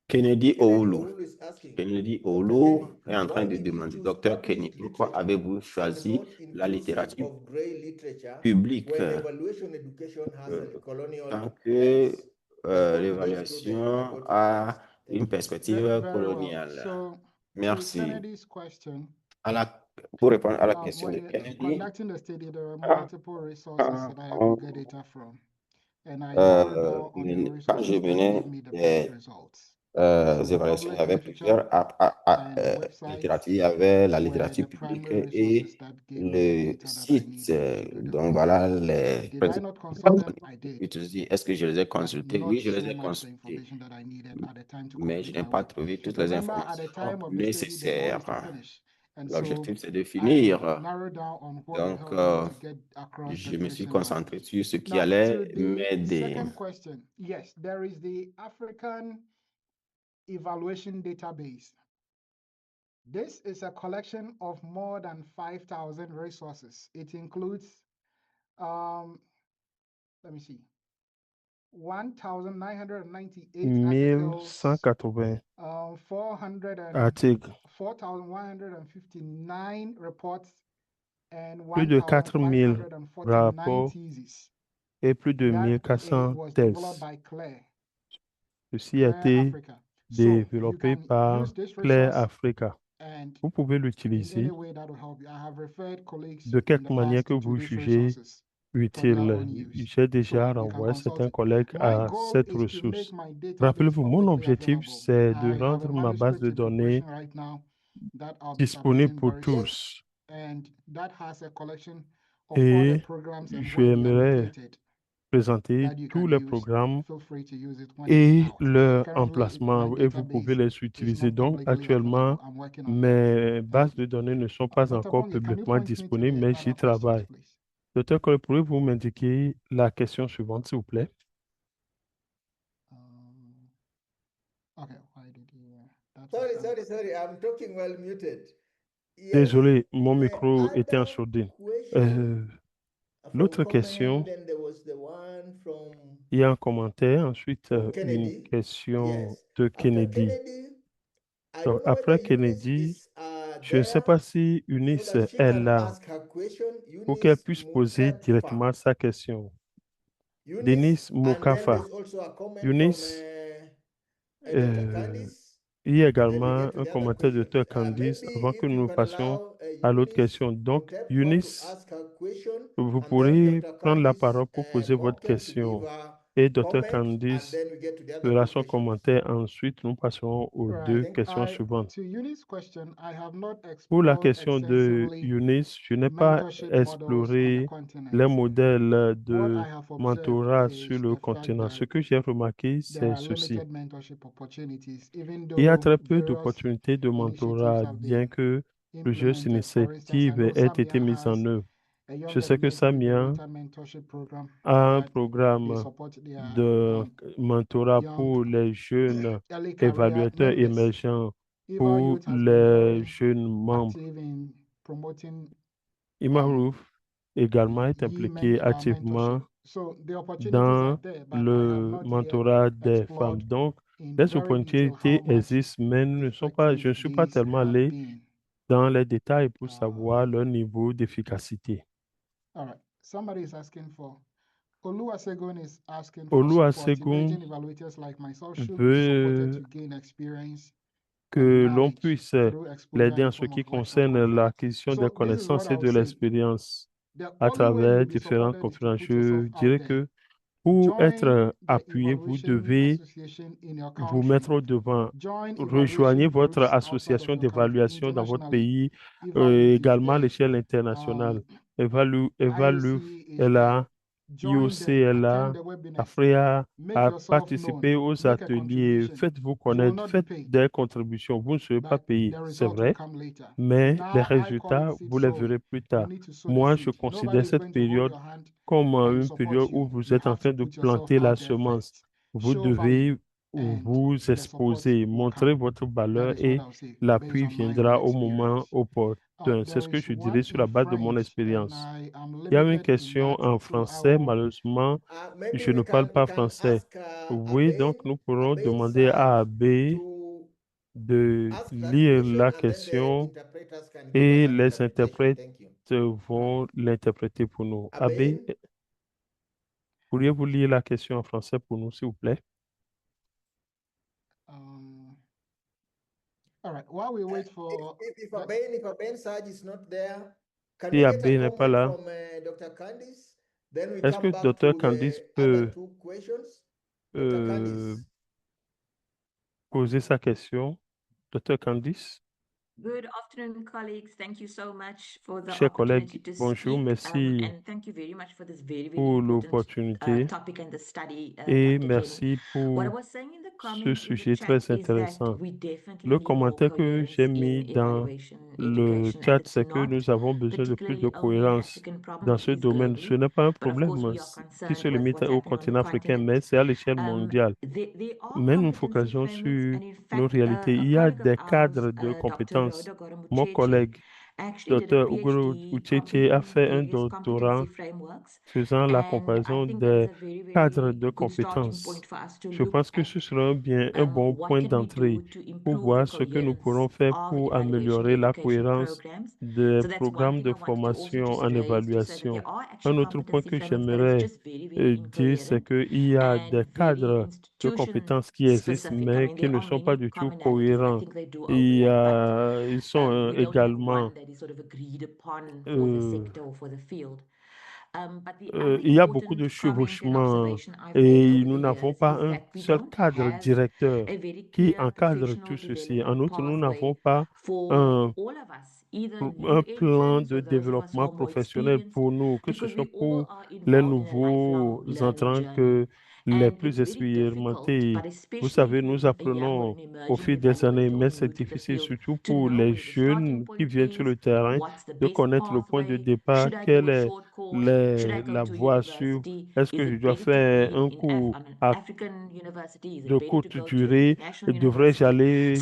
Kennedy Oulu est en train de demander, Dr. Kenny, pourquoi avez-vous choisi la littérature publique tant que l'évaluation a une perspective coloniale? Merci. Pour répondre à la question de Kennedy, quand je menais des évaluations, il y avait plusieurs littératures. Il y avait la littérature publique et le site. Donc voilà les utilisés. Est-ce que je les ai consultés? Oui, je les ai consultés. Mais je n'ai pas trouvé toutes les informations nécessaires. L'objectif, c'est de finir. Donc, je me suis concentré sur ce qui allait m'aider. Yes, there is the African Evaluation Database. This is a collection of more than 5,000 resources. It includes, let me see, 1,998 articles, 1180 articles, 4,159 reports, and plus de 4000 1,549 rapports theses. et plus de That 1400 was thèses. developed by Claire, Ceci a Claire été Africa. So you développé can par use this Claire resource Africa. and Vous pouvez in l'utiliser any way that will help you. I have referred colleagues de in quelque the manière past que to vous these jugez resources for their utile. own use. J'ai So déjà you can renvoyé consult certains it. collègues My à goal cette is to ressource. make my database Rappelez-vous, mon publicly objectif, available. c'est de I have a rendre ma base manuscript de in données preparation right now that I'll be disponible submitting pour very soon. tous. And that has a collection of all the Et programs and where they are j'aimerais located présenter that you tous can les use. programmes Feel free to use it when it's et out. leur Currently, emplacement, my et vous pouvez database les is utiliser. not Donc, publicly actuellement, available. I'm working on that. mes bases de données ne sont pas Dr. encore Bongi, can you publiquement point me to disponibles, the mais other j'y questions, travaille. please? Docteur Cole, pouvez-vous m'indiquer la question suivante, s'il vous plaît? Okay, why did you? That Sorry, was done. sorry. I'm talking while muted. Yes. Désolé, mon The micro était en other sourdine. question from L'autre comment, question, then there was the one from il y a un commentaire, ensuite une Kennedy. question Yes. de After Kennedy. Kennedy, I Donc, don't know après whether Eunice Kennedy, is je ne sais there pas si so Eunice that she est can là ask her question. pour qu'elle Eunice puisse poser Mukatfa. directement sa question. Eunice, Denis and then Mukafa. there's also a comment Eunice, from Dr. Candice. il y a And then we également get to un the other commentaire de question. Dr. Candice Maybe avant que if you nous can passions allow à l'autre Eunice question. Donc, Mutefwa to Eunice, ask her question, vous and then pourrez Dr. prendre la Candice parole pour poser votre Moken to give question. her Et Dr. comment, and Candice then we get to the other fera two son questions. commentaire. Ensuite, nous passerons aux Right. deux Thank questions I, suivantes. to Eunice's question, I have not Pour la explored question de extensively Eunice, je n'ai pas mentorship models on the exploré les continent. modèles What de I have observed mentorat is sur le the fact continent. that Ce que j'ai remarqué, there c'est are ceci. limited mentorship opportunities, even Il y a though très peu various d'opportunités de initiatives mentorat, have bien been que plusieurs implemented. For instance, I initiatives know aient été Samia mises en has œuvre. a young Je sais que educator Samia mentorship program a un that they programme support their de mentorat young pour les jeunes early career évaluateurs members. émergents, Eva pour Youth has been les very jeunes membres. active in promoting Imarouf également est impliqué mentorship. activement So the opportunities dans are there, but I have le not yet mentorat des femmes. explored Donc, in les very detail opportunités how much existent, mais je ne suis pas effective tellement these have allé been. dans les détails pour savoir leur niveau d'efficacité. All right. Somebody is asking for Oluwasegun is asking for support. Oluwasegun Emerging evaluators like myself should be veut supported to gain experience que and l'on knowledge puisse through exposure l'aider in en ce form qui of lecture concerne content. l'acquisition So des this is what connaissances et I'll de say. l'expérience The à only way travers you'll be différentes supported is to conférences. put yourself Je dirais out there. que pour Join être the appuyé, vous evaluation devez association in your vous country. mettre au devant. Join Rejoignez evaluation votre groups outside association of your country, d'évaluation dans votre internationally. pays, Evaluate is également à there. l'échelle internationale. Evalue IOC is est there. là, Join IOC them, est là, attend the webinars, AFREA make a yourself participé known, aux make a ateliers, contribution. faites-vous You will connaître, not be faites paid, des contributions. Vous ne serez pas but payé, the c'est result will vrai, come later. mais les Now I call résultats, it seed vous les sowing. verrez plus You tard. need to sow the Moi, je seed. considère Nobody is cette going to hold période your hand comme and une support période you. où vous You êtes en have to train de put yourself planter la out there semence. first. Vous Show value devez and vous the support exposer, will montrer come. votre That valeur is what et I'll say based l'appui on my viendra own au moment experience. opportun. C'est There ce que is je dirais one sur la in base de mon French and expérience. I am Il y a une limited in question that, en so I français, will malheureusement, Maybe je ne we parle pas can français. ask Oui, donc nous pourrons demander à AB to de ask that lire question, la and then the question interpreters can give et us an les interpretation. interprètes Thank you. vont l'interpréter pour nous. AB, Aben, pourriez-vous lire la question en français pour nous, s'il vous plaît? All right, while we wait for if Aben Saj is not there, can Si we AB get a n'est pas comment là, from Dr. Candice? Then we est-ce que come back Dr. to Candice the other peut two questions. Dr. euh, Candice. poser sa question? Dr. Candice? Good afternoon, colleagues. Thank you so much for the Chers opportunity collègues, to bonjour, speak. merci And thank you very much for this very, very pour important l'opportunité topic and the study, et Dr. Kenny. merci What I pour was saying in the ce comments in the sujet chat très is that intéressant. we definitely Le need more commentaire que coherence j'ai in mis dans evaluation le education, and chat, it's c'est que not nous avons besoin de plus de particularly only an cohérence African problem, dans it ce is domaine. Ce globally. n'est pas un But of course, problème we are qui se concerned with limite what's au happening on the continent africain, continent. mais c'est à l'échelle mondiale. There are Mais nous nous competency focalisons frameworks, sur and in nos fact, réalités. a Il y a colleague of des ours, cadres de Dr. compétences. Rhoda Mon Goromucheche, collègue Dr. Uguru Ucheche a fait un doctorat faisant la comparaison des cadres de compétences. Je pense que ce sera un bon point d'entrée pour voir ce que nous pourrons faire pour améliorer la cohérence des programmes de formation en évaluation. Un autre point que j'aimerais dire, c'est qu'il y a des cadres de compétences qui existent, mais qui ne sont pas du tout cohérents. Ils sont également euh, il y a beaucoup de chevauchements et nous n'avons pas un seul cadre directeur qui encadre tout ceci. En outre, nous n'avons pas un, un plan de développement professionnel pour nous, que ce soit pour les nouveaux entrants que les plus expérimentés. Vous savez, nous apprenons au fil des années, mais c'est difficile surtout pour les jeunes qui viennent sur le terrain de connaître le point de départ, quelle est la voie à suivre. Est-ce que je dois faire un cours de courte durée? Devrais-je aller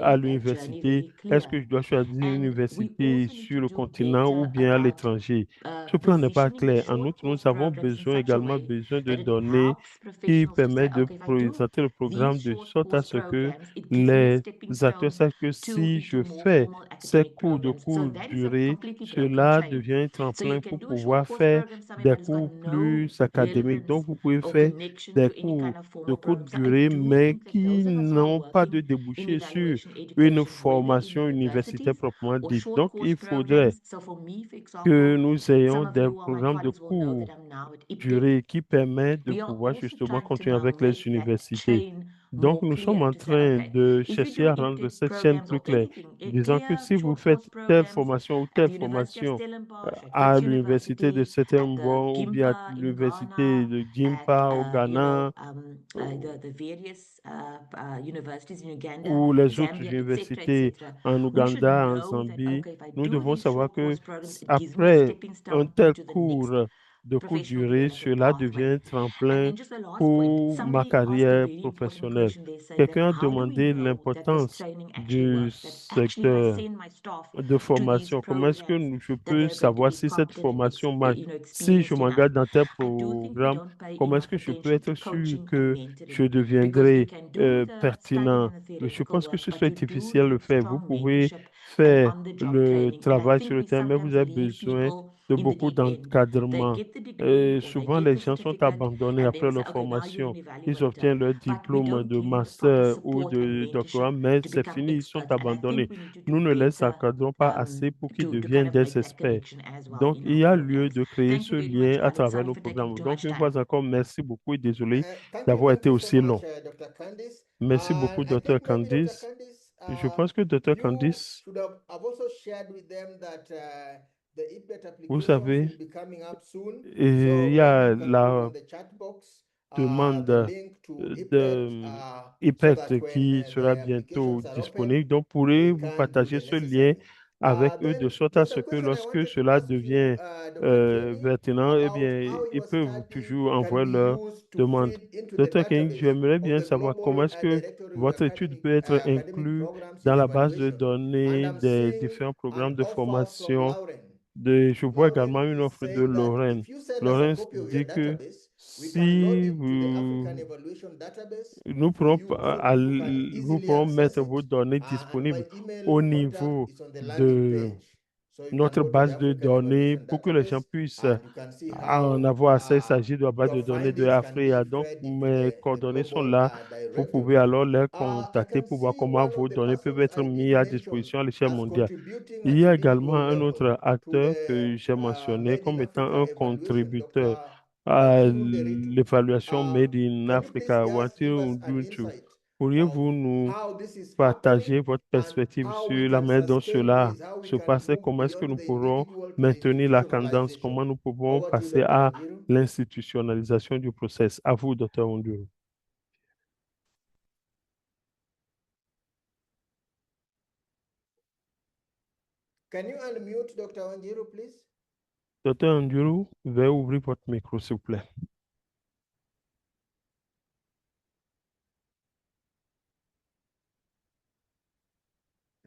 à l'université? Est-ce que je dois choisir une université sur le continent ou bien à l'étranger? Ce plan n'est pas clair. En outre, nous avons également besoin de données qui permettent de présenter le programme de sorte à ce que les acteurs sachent que si je fais ces cours de courte durée, cela devient un tremplin pour pouvoir faire des cours plus académiques. Donc, vous pouvez faire des cours de courte durée, mais qui n'ont pas de débouché sur une formation universitaire proprement dite. Donc, il faudrait que nous ayons des programmes de courte durée qui permettent de pouvoir justement continuer avec les universités. Donc, nous sommes en train de chercher à rendre cette chaîne plus claire, disant que si vous faites telle formation ou telle formation à l'université de Stellenbosch ou bien à l'université de Gimpa au Ghana, ou les autres universités en Ouganda, en Zambie, nous devons savoir que après un tel cours de courte durée, cela devient un tremplin pour ma carrière professionnelle. Quelqu'un a demandé l'importance du secteur de formation. Comment est-ce que je peux savoir si cette formation marche? Si je m'engage dans tel programme, comment est-ce que je peux être sûr que je deviendrai pertinent? Je pense que ce serait difficile à le faire. Vous pouvez faire le travail sur le terrain, mais vous avez besoin de beaucoup d'encadrement. Souvent, les gens sont abandonnés après leur formation. Ils obtiennent leur diplôme de master ou de doctorat, mais c'est fini, ils sont abandonnés. Nous ne les encadrons pas assez pour qu'ils deviennent des experts. Donc, il y a lieu de créer ce lien à travers nos programmes. Donc, une fois encore, merci beaucoup et désolé d'avoir été aussi long. Dr. Candice. Merci beaucoup, I Dr. think maybe Dr. Candice. Candice, Je pense que Dr. you Candice, should have also shared with them that the IPET vous applications savez, will be coming up soon. il y So a maybe you can put la on the chat box the demande link to IPET de so IPET that when qui the sera bientôt applications are open, disponible. Donc, they pourrez-vous can do partager the ce lien necessary. avec eux de Then sorte à just ce a que question I lorsque wanted to cela ask you, devient Dr. Kenny, pertinent, eh about bien, how ils your peuvent study toujours can envoyer be leur used to demande. feed into the Dr. King, database j'aimerais of bien the savoir comment Global est-ce que Directory of votre étude Academic, peut être Academic inclue Programs dans in la base de Evaluation. And données I'm des seeing différents an programmes de offer from formation. Lauren. Je vois également Lauren une is offre de saying that Lorraine. if you send us a Lorraine copy of your dit que database, we can load si it to the African vous Evaluation Database nous for pourrons, you so people can nous easily pourrons access mettre it. vos données And my disponibles email au contact niveau is on the landing de page. So you can notre go to the base de African données Evaluation pour que les gens Database puissent and you can see en how avoir accès. Il s'agit de la base de your données de findings can Africa. be Donc, fed into mes the coordonnées sont global là. Vous pouvez directory. alors les I contacter can pour voir see comment one of vos the données peuvent persons être I did mises à mention disposition à l'échelle as mondiale. contributing Il at y a individual également un level autre to acteur the que j'ai mentionné Made in comme étant Africa un evaluation, contributeur Dr. à Wanjiru Nderitu. l'évaluation Made in Can you please Africa, just give us Wantiru an Ubuntu. insight of Pourriez-vous nous how this is partager happening votre and perspective how we sur la can manière dont sustain cela this, how we se can passe et move comment est-ce que beyond nous the pourrons individual to maintenir la cadence, institutionalization? comment nous pouvons Over to you, passer Dr. à Wanjiru. l'institutionnalisation du process. À vous, Dr. Onduro. Can you unmute Dr. Wanjiru, please? Dr. Onduro, veuillez ouvrir votre micro, s'il vous plaît.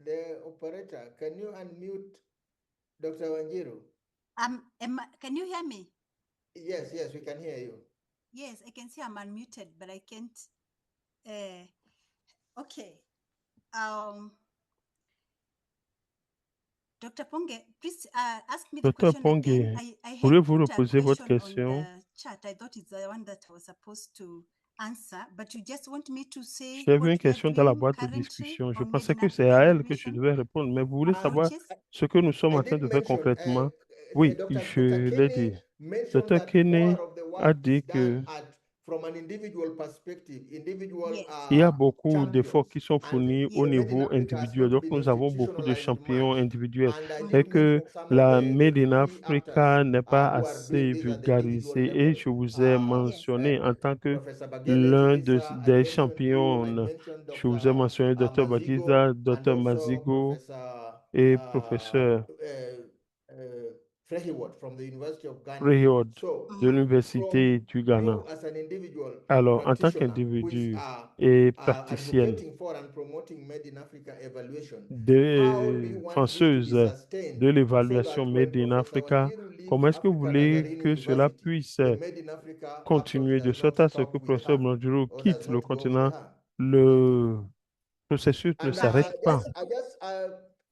The operator, can you unmute Dr. Wanjiru. Can you hear me? Yes, we can hear you. Yes, I can see I'm unmuted, but I can't. Okay. Dr. Ponge, please ask me the Docteur question Ponge, again. I had pouvez-vous put a reposer votre question on question? the chat. I thought it's the one that I was supposed to answer, but you just want me to say J'ai vu what une we are question dans la doing boîte de currently discussion. Je on Made pensais in que c'est Africa à elle que je evaluation devais répondre, mais vous voulez savoir approaches. ce que nous sommes I en train did de faire mention, concrètement? Oui, Dr. je l'ai dit. Kenny mentioned Dr. that Kenney more of the a work is dit done que from an individual perspective, individual Yes. il y a beaucoup d'efforts champions. qui sont And fournis Yes. au Made in niveau Africa has individuel. not Donc, been nous avons beaucoup de institutionalized champions much. individuels. And I Et did que mention some of la the Made in key actors Africa n'est pas who are doing assez this at the individual vulgarisée. Et level. je vous ai Yes. mentionné en tant que Professor Bagele, l'un Chirisa, I des mentioned you, I champions. mentioned Je vous ai mentionné Dr. Mazigo, Batiza, and Dr. also Mazigo Professor et professeur Frehiwot from the University of Ghana. Préhod So, de Mhm. l'Université from du Ghana. you as an individual Alors, en tant practitioner who is qu'individu et praticienne advocating for and promoting Made in Africa evaluation, how do de you want this to be penseuse sustained de so l'évaluation that when Made in Professor Africa, Wanjiru leaves comment est-ce que vous African voulez Nazarene que cela University, puisse the Made in Africa approach continuer de does sorte not à ce que stop with professeur her Blanduro or quitte does le not go with continent, her. le processus ne And s'arrête pas. I just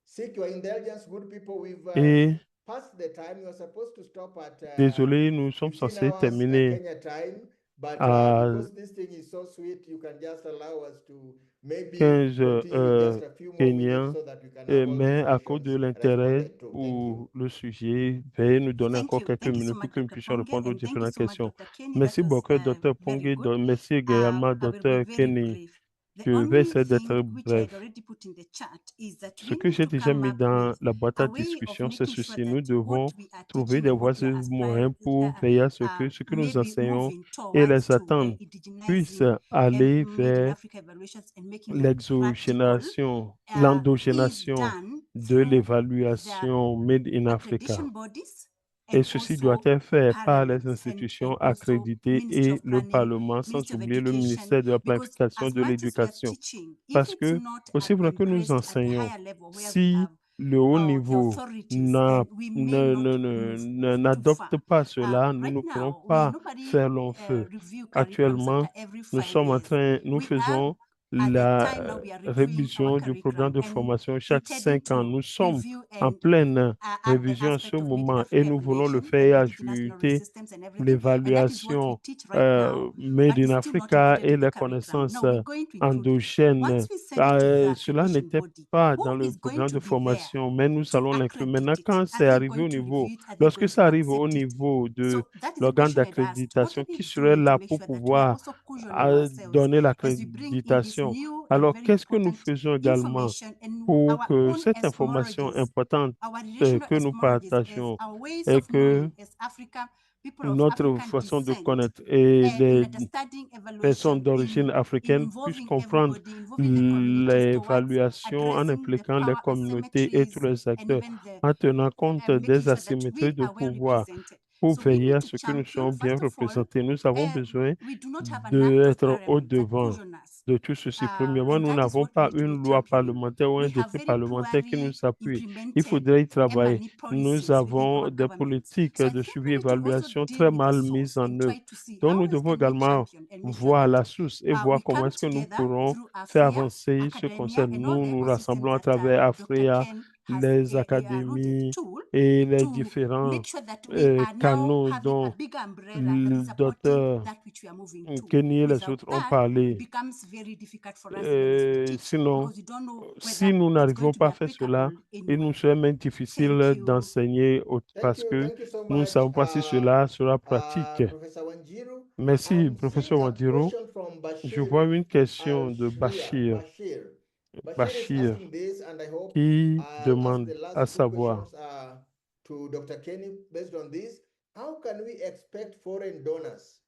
seek your indulgence, good people. We've Et past the time. We were supposed to stop at désolé, nous sommes 15 censés hours terminer Kenya time, but à because this thing is so sweet, you can just allow us to maybe 15 continue with just a few more minutes Kenyans. so that we can have all Mais these à cause de questions l'intérêt responded to. Thank you. pour le sujet, veuillez nous donner Thank encore you. quelques Thank you so minutes pour much, que nous Dr. puissions Ponge, répondre aux and thank you différentes so much, questions. Dr. Kenny. Merci That was beaucoup, Dr. very Pongue. good. Merci également, I will be Dr. very Kenny. brief. The Je vais only essayer d'être thing which I had bref. already put in the chat is that Ce we que need j'ai to déjà come mis up dans with la boîte a à way of discussion, c'est making sure ceci. Nous that what devons we are trouver teaching des and voies what we et are moyens pour veiller à ce que ce que nous maybe enseignons moving et towards les to attentes puissent indigenizing aller Made in vers Africa evaluations and making them practical is l'endogénation done de through the l'évaluation Made in Africa. accreditation bodies Et and ceci doit also être fait par les parliaments institutions and also accréditées Ministry et of le Planning, Parlement, sans Ministry of oublier le Education, ministère de la because Planification as de much as we are l'Éducation. teaching, if Parce it's que not aussi vrai que nous embraced at the enseignons, higher level where we si have le haut the niveau authorities, then we may not move too n'adopte far. pas cela, nous Right ne pourrons now, pas nobody faire long feu. review curriculums Actuellement, after every nous 5 sommes en years. train, nous We are faisons at the la time now we are reviewing our révision du programme curriculum de and formation chaque intending 5 ans. to Nous sommes review en and pleine add the révision en ce aspect of Made in moment et Africa nous voulons le evaluation faire and et international ajouter systems and everything. And that is what we l'évaluation teach right now, Made but in it's still not Africa included et in the les curriculum. connaissances Now we're going to include it. endogènes. Once we send it to the Cela accreditation n'était body, pas who dans le is going programme to de be there formation, mais nous to allons l'inclure. Maintenant, accredit it? quand Are c'est they arrivé going au to niveau, review it? Are they lorsque going ça to arrive au accept it? niveau de So that is the l'organe question I'd asked. What d'accréditation, are they qui serait doing to là make pour sure that we are pouvoir also cushioning ourselves donner as we bring in this l'accréditation? new and Alors, very qu'est-ce que nous important faisons également information and pour our que own cette information epistemologies, importante our relational que nous epistemologies, as partageons our ways et of que knowing as Africa, people of notre African façon de descent, connaître et in les understanding personnes evaluation, d'origine in africaine puissent involving comprendre everybody, involving the communities towards l'évaluation en addressing the impliquant les power communautés et tous asymmetries les and acteurs, even the en tenant compte making des sure that asymétries we de are well pouvoir represented. pour So we veiller need à to ce que nous champion, soyons bien first of all, représentés. Nous avons besoin we do not have an act of d'être au parliament that devant cushions us. de tout ceci. Premièrement, And nous that is n'avons what we pas need to be une loi championing. parlementaire ou un We have décret very parlementaire qui nous poorly appuie. Il implemented faudrait y travailler. M&E Nous policies within avons our des governments. politiques So I de think we need to also suivi-évaluation deal très with the mal source mises en and œuvre. try to see Donc, how nous else devons can we également champion and make sure voir that la source et voir we comment come est-ce que nous together pourrons through faire AFRIA, avancer ce academia, concept. and all Nous the nous ecosystems rassemblons à that travers Dr. AFRIA, Ken has les alluded académies to et les to différents make sure that we are now canaux having a dont bigger umbrella that is le supporting docteur that which we are moving to. Kenny et les Without autres ont that, it parlé. becomes very difficult for us even as we teach Sinon, because you don't know si whether nous it's going n'arrivions to be pas à faire cela, applicable il nous anywhere. serait même Thank difficile you. d'enseigner parce que Thank you so nous ne much, savons pas si cela sera pratique. Professor Wanjiru. Merci, I'm professeur seeing a Wandiro. question from Je Bashir vois une question de Shria. Bachir, Bashir is Bachir, asking this, and I hope qui I'll ask demande the last à two savoir questions to Dr. Kenny based on this. How can we expect foreign donors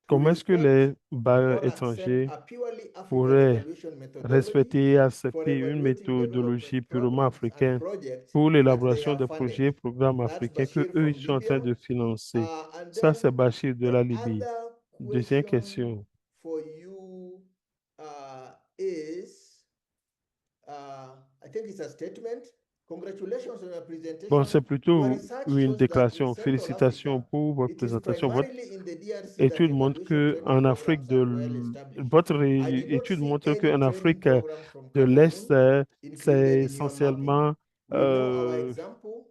to comment est-ce que respect les bailleurs or accept étrangers a purely African pourraient evaluation methodology respecter et for accepter une evaluating méthodologie development purement programs and africaine projects pour that they l'élaboration have des funded? projets et programmes That's africains que Bashir eux from ils sont en train Libya. de financer. And Ça, c'est then Bachir de the la Libye. other Deuxième question question. for you is, I think it's a statement. Congratulations on your Bon, presentation. c'est Your plutôt research une shows that déclaration. in Central Félicitations Africa, pour votre it is présentation. Votre primarily in the DRC that étude montre evaluation que training en Afrique programs de are well established. votre I did not étude see montre any qu'en training Afrique programs from de l'Est, Cameroon c'est included in your mapping. essentiellement We know our example.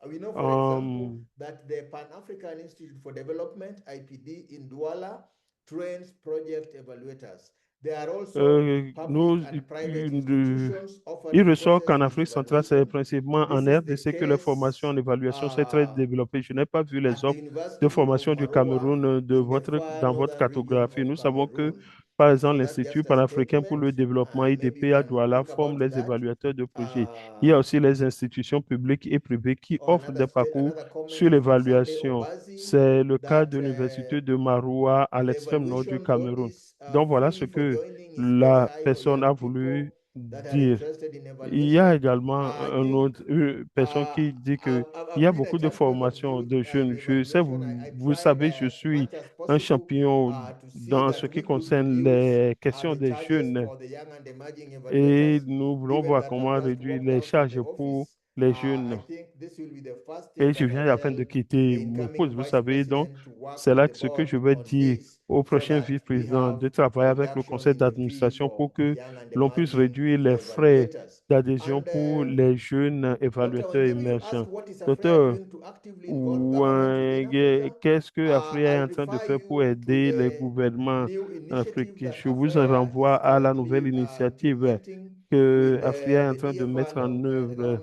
We know, for example, um, that the Pan-African Institute for Development, IPD, in Douala, trains project evaluators. There are also nous, public and private il institutions il offering ressort qu'en process-based Afrique centrale, c'est evaluation. principalement en This is the RDC que les formations en case évaluation sont très développées. Je n'ai pas vu les at the offres de University formation of du Maroua Cameroun in the far dans votre northern region cartographie. Nous of savons que, Cameroon. par So exemple, that's l'Institut just a panafricain pour statement. le développement, Maybe you IDP à can Douala, think forme about les that. évaluateurs de projets. Il y a aussi les institutions publiques et privées qui offrent des parcours Another comment sur from Sunday l'évaluation. Obazi C'est le cas that de l'Université de Maroua à the l'extrême nord du evaluation Cameroun. bodies Donc, voilà ce fee for que joining is very la high for personne a young voulu people that are dire. interested in Il y a evaluation. également une personne qui dit que il y a beaucoup de formations de jeunes. Je sais, vous savez, je suis un champion dans ce qui concerne les questions des jeunes et nous voulons voir comment réduire les charges pour les jeunes. Et je viens à peine de quitter mon poste, vous savez, donc c'est là ce que je vais dire au prochain vice-président de travailler avec le conseil d'administration pour que l'on puisse réduire les frais d'adhésion pour les jeunes évaluateurs émergents. Docteur, qu'est-ce que Africa est en train de faire pour aider les gouvernements en Afrique? Je vous renvoie à la nouvelle initiative que Africa est en train de mettre en œuvre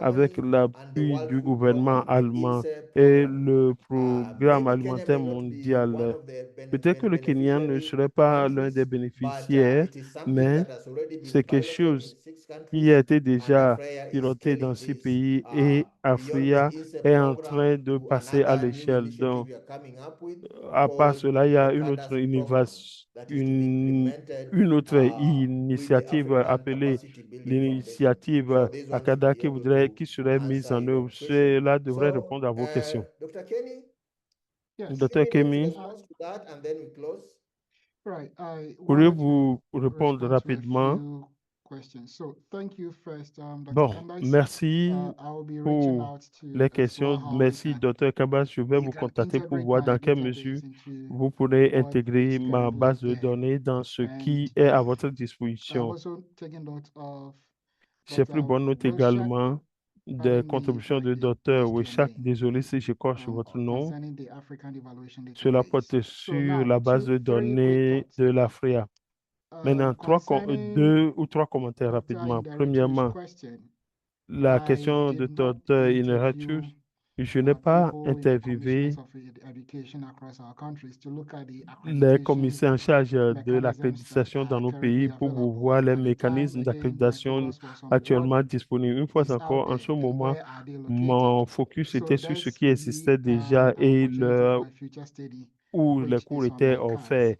avec l'appui du gouvernement allemand et le programme alimentaire mondial. Peut-être que le Kenya ne serait pas l'un des bénéficiaires, mais c'est quelque chose qui a été déjà piloté dans 6 pays et Africa est en train de passer à l'échelle. Donc, à part cela, il y a une autre initiative appelée l'initiative Akada qui serait mise en œuvre. Cela devrait répondre à vos questions. Dr. Kenny, Yes. Dr. Kemi, response to that, and then we close. Right. I wanted pourriez-vous to répondre respond to a rapidement? few questions. So thank you first, Dr. Bon, Kambas. merci I will be reaching pour out to les questions. explore how Merci, Dr. Kabas. Je vais we vous can contacter pour integrate voir my dans quelle database mesure into vous pourrez what intégrer is ma currently base de there. données dans ce qui And est à votre I've disposition. also taken note of J'ai pris bonne note Wishak, également des pardon me contributions if de I Dr. mispronounced your Wishak. name, Désolé si j'écorche votre nom. concerning the African Evaluation Cela Database. porte So sur now, la base de three quick données thoughts. de l'AFRIA. Maintenant, Concerning 2 ou 3 commentaires Dr. rapidement. Idaretu's Premièrement, question, la I question de did not Dr. interview Ineratus, je n'ai pas people in the interviewé commissioners of education across our countries to look at the les accreditation commissaires en charge de mechanisms that l'accréditation dans are nos currently pays pour available. voir les At the time, mécanismes again, my d'accréditation focus was on what actuellement disponibles. Une fois is out encore, en there ce and moment, where are they mon located. focus So était sur ce this qui could existait be déjà an et opportunity for a future study, où les which cours is on étaient my cards. offerts.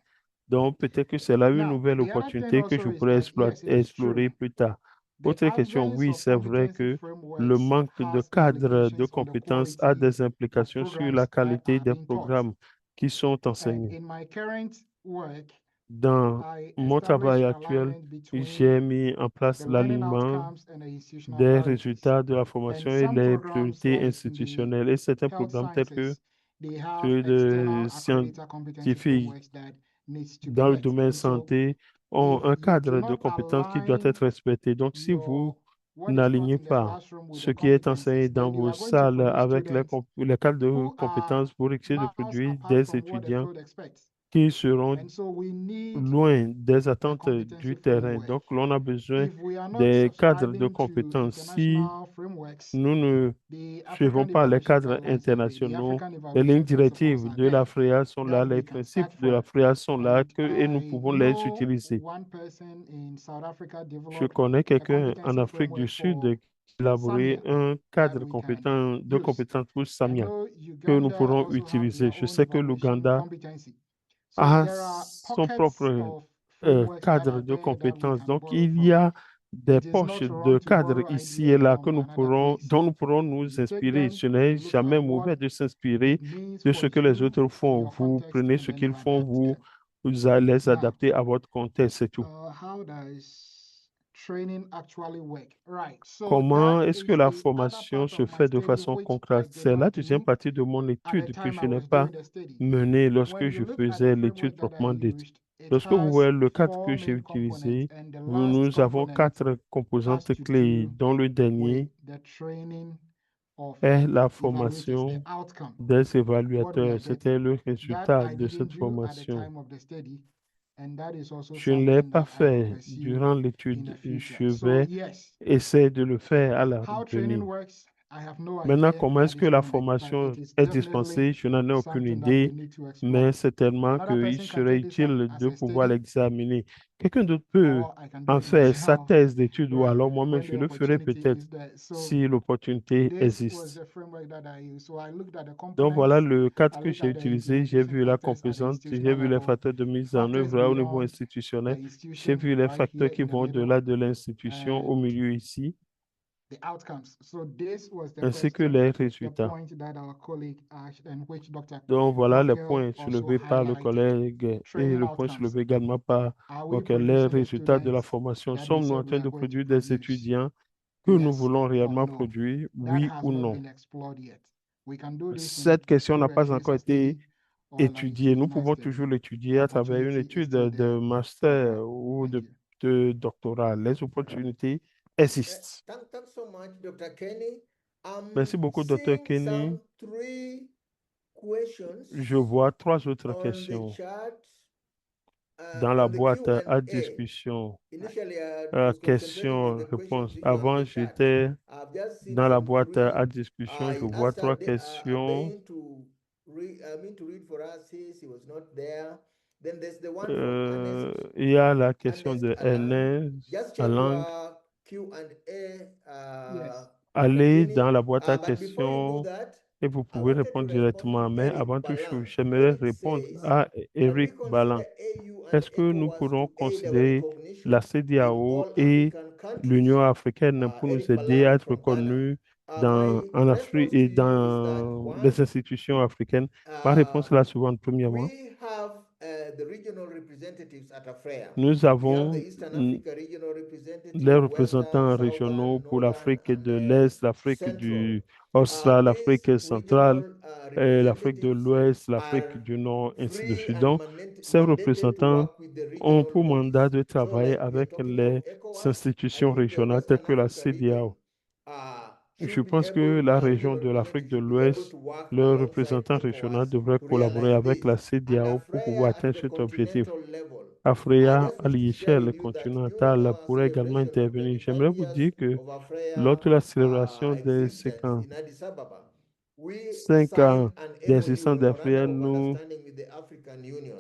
Donc, peut-être que c'est là une Now, nouvelle the other thing opportunité que also je is pourrais that, yes, it is explorer true, plus tard. the Autre question, absence oui, of c'est vrai competency que le frameworks manque de has cadre de implications on the compétences a quality des of implications sur la programs that qualité are des being taught. programmes qui sont And enseignés. in my current work, Dans I mon travail established actuel, alignment between j'ai mis en place the learning l'alignement outcomes and the institutional des priorities. résultats de la And formation et some les programs, priorités like in the institutionnelles. Et certains health programmes tels que sciences, they have ceux de external accreditor competency scientifiques frameworks that needs to be dans le met. domaine And so santé ont if un you do cadre de not compétences qui doit align être respecté. Donc, si vous what is taught n'alignez in the pas classroom with ce the qui est enseigné competencies, dans then you vos are going to salles produce avec students les cadres de who are compétences, vous risquez de miles produire apart des from what the étudiants field expects. qui seront And so we need loin des a attentes competency du terrain. framework. Donc, l'on a besoin If we are not des cadres de subscribing to compétences. Si international frameworks, nous ne the suivons African pas les Evaluation cadres Guidelines and the internationaux, African les lignes Evaluation Principles directives are de la there FREA sont là, that les we can start principes de la from. FREA sont là And et nous I pouvons les know utiliser. one person in South Africa Je developed connais a quelqu'un en competency Afrique du framework Sud for qui a élaboré Samia un that cadre we can de use. compétences pour I Samia know que nous Uganda pourrons also have utiliser. their Je own sais que evaluation l'Ouganda competency. So a there are son pockets propre of frameworks that cadre are de there that we compétences. can Donc, borrow il y from. a des It is poches not de wrong to cadres borrow ici et ideas là from another place. dont nous pourrons nous You take inspirer. them, Ce you n'est look jamais at what mauvais de s'inspirer it means de for ce que les you autres in font. your Vous context, prenez and ce then qu'ils you font, adapt them. vous allez les Now, adapter à votre contexte, c'est tout. how does Comment est-ce que la formation se fait de façon concrète? C'est la deuxième partie de mon étude que je n'ai pas menée lorsque je faisais l'étude proprement dite. Lorsque vous voyez le cadre que j'ai utilisé, nous avons 4 composantes clés, dont le dernier est la formation des évaluateurs. C'était le résultat de cette formation. Je ne l'ai pas fait durant l'étude. Je vais essayer de le faire à la revenue. Maintenant, comment est-ce que la formation est dispensée? Je n'en ai aucune idée, mais certainement qu'il serait utile de pouvoir l'examiner. Quelqu'un d'autre peut en faire sa thèse d'étude ou alors moi-même, je le ferai peut-être si l'opportunité existe. Donc, voilà le cadre que j'ai utilisé. J'ai vu la composante, j'ai vu les facteurs de mise en œuvre au niveau institutionnel, j'ai vu les facteurs qui vont au-delà de l'institution au milieu ici, ainsi que les résultats. Donc, voilà les points soulevés par le collègue et le point soulevé également par les résultats de la formation. Sommes-nous en train de produire des étudiants que nous voulons réellement produire, oui ou non? Cette question n'a pas encore été étudiée. Nous pouvons toujours l'étudier à travers une étude de master ou de doctorat. Les opportunités existent. Thanks so much, Dr. Kenny. Merci beaucoup, Dr. Kenny. Je vois 3 autres questions dans la boîte à discussion. Question-réponse. Avant, j'étais dans la boîte à discussion. Je vois 3 questions. Il y a la question de Ernest Alang. Allez dans la boîte à questions et vous pouvez répondre directement. Mais avant toute chose, j'aimerais répondre à Eric Ballan. Est-ce que nous pourrons considérer la CEDEAO et l'Union africaine pour nous aider à être reconnus en Afrique et dans les institutions africaines? Ma réponse est la suivante. Premièrement, nous avons les représentants régionaux pour l'Afrique de l'Est, l'Afrique Austral, l'Afrique centrale, l'Afrique de l'Ouest, l'Afrique du Nord, ainsi de suite. Donc, ces représentants ont pour mandat de travailler avec les institutions régionales telles que la CEDEAO. Je pense que la région de l'Afrique de l'Ouest, le représentant régional devrait collaborer avec la CEDEAO pour pouvoir atteindre cet objectif. Africa, à l'échelle continentale, pourrait également intervenir. J'aimerais vous dire que lors de la célébration des 5 ans d'existence d'Africa, nous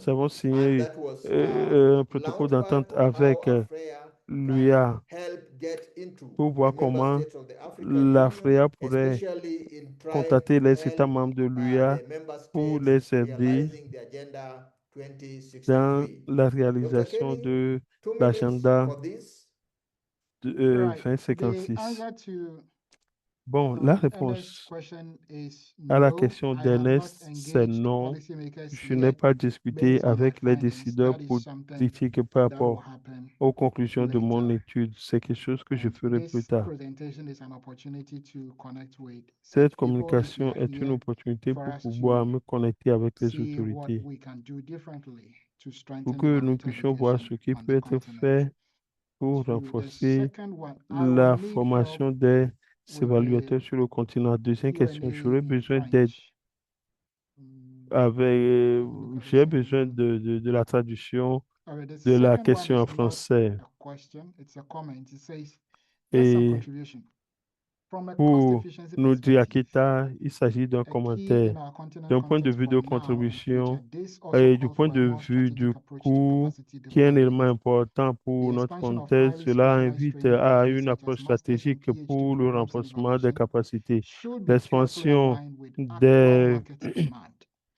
avons signé un protocole d'entente avec l'UA pour voir comment l'Africa pourrait contacter les États membres de l'UA pour les aider dans la réalisation de l'agenda 2056. Bon, la réponse à la question d'Ernest, c'est non. Je n'ai pas discuté avec les décideurs politiques par rapport aux conclusions de mon étude. C'est quelque chose que je ferai plus tard. Cette communication est une opportunité pour pouvoir me connecter avec les autorités, pour que nous puissions voir ce qui peut être fait pour renforcer la formation des évaluateurs sur le continent. Deuxième question, j'aurais besoin d'aide j'ai besoin de la traduction de la question en français. Et pour nous dire Akita, il s'agit d'un commentaire. D'un point de vue de contribution et du point de vue du coût, qui est un élément important pour notre contexte, cela invite à une approche stratégique pour le renforcement des capacités, l'expansion des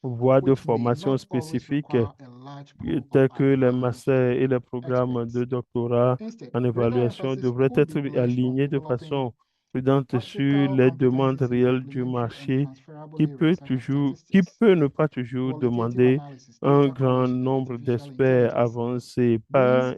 voies de formation spécifiques tels que les masters et les programmes de doctorat en évaluation devraient être alignés de façon prudente sur les demandes réelles du marché qui peut ne pas toujours demander un grand nombre d'experts avancés. Par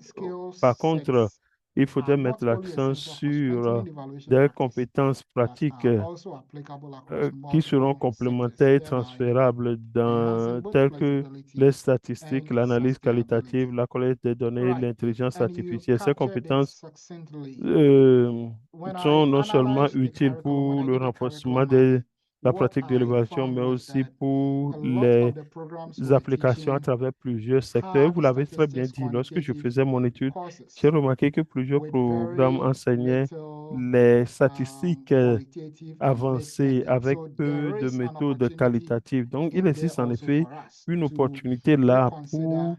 contre, il faudrait Our mettre portfolio l'accent essential for sur strengthening evaluation des practice compétences that pratiques are also applicable across qui seront multiple complémentaires sectors, et thereby transférables enhancing both telles que les flexibility statistiques, and l'analyse sustainability. qualitative, la collecte des données, Right. l'intelligence And you've artificielle. Ces captured it compétences succinctly. euh, When sont I non seulement analyze the utiles curriculum, when pour I le did the renforcement curriculum de mapping, la what pratique de I l'évaluation, found mais was aussi that pour a lot les of the programs we're applications à teaching travers plusieurs secteurs. had Vous l'avez très bien statistics dit, lorsque je quantitative faisais mon étude, j'ai courses remarqué que plusieurs with programmes very enseignaient little les statistiques qualitative and base avancées ending. avec So peu there de is an méthodes opportunity qualitatives. Donc, il in there existe en also effet for us une to opportunité là reconsider pour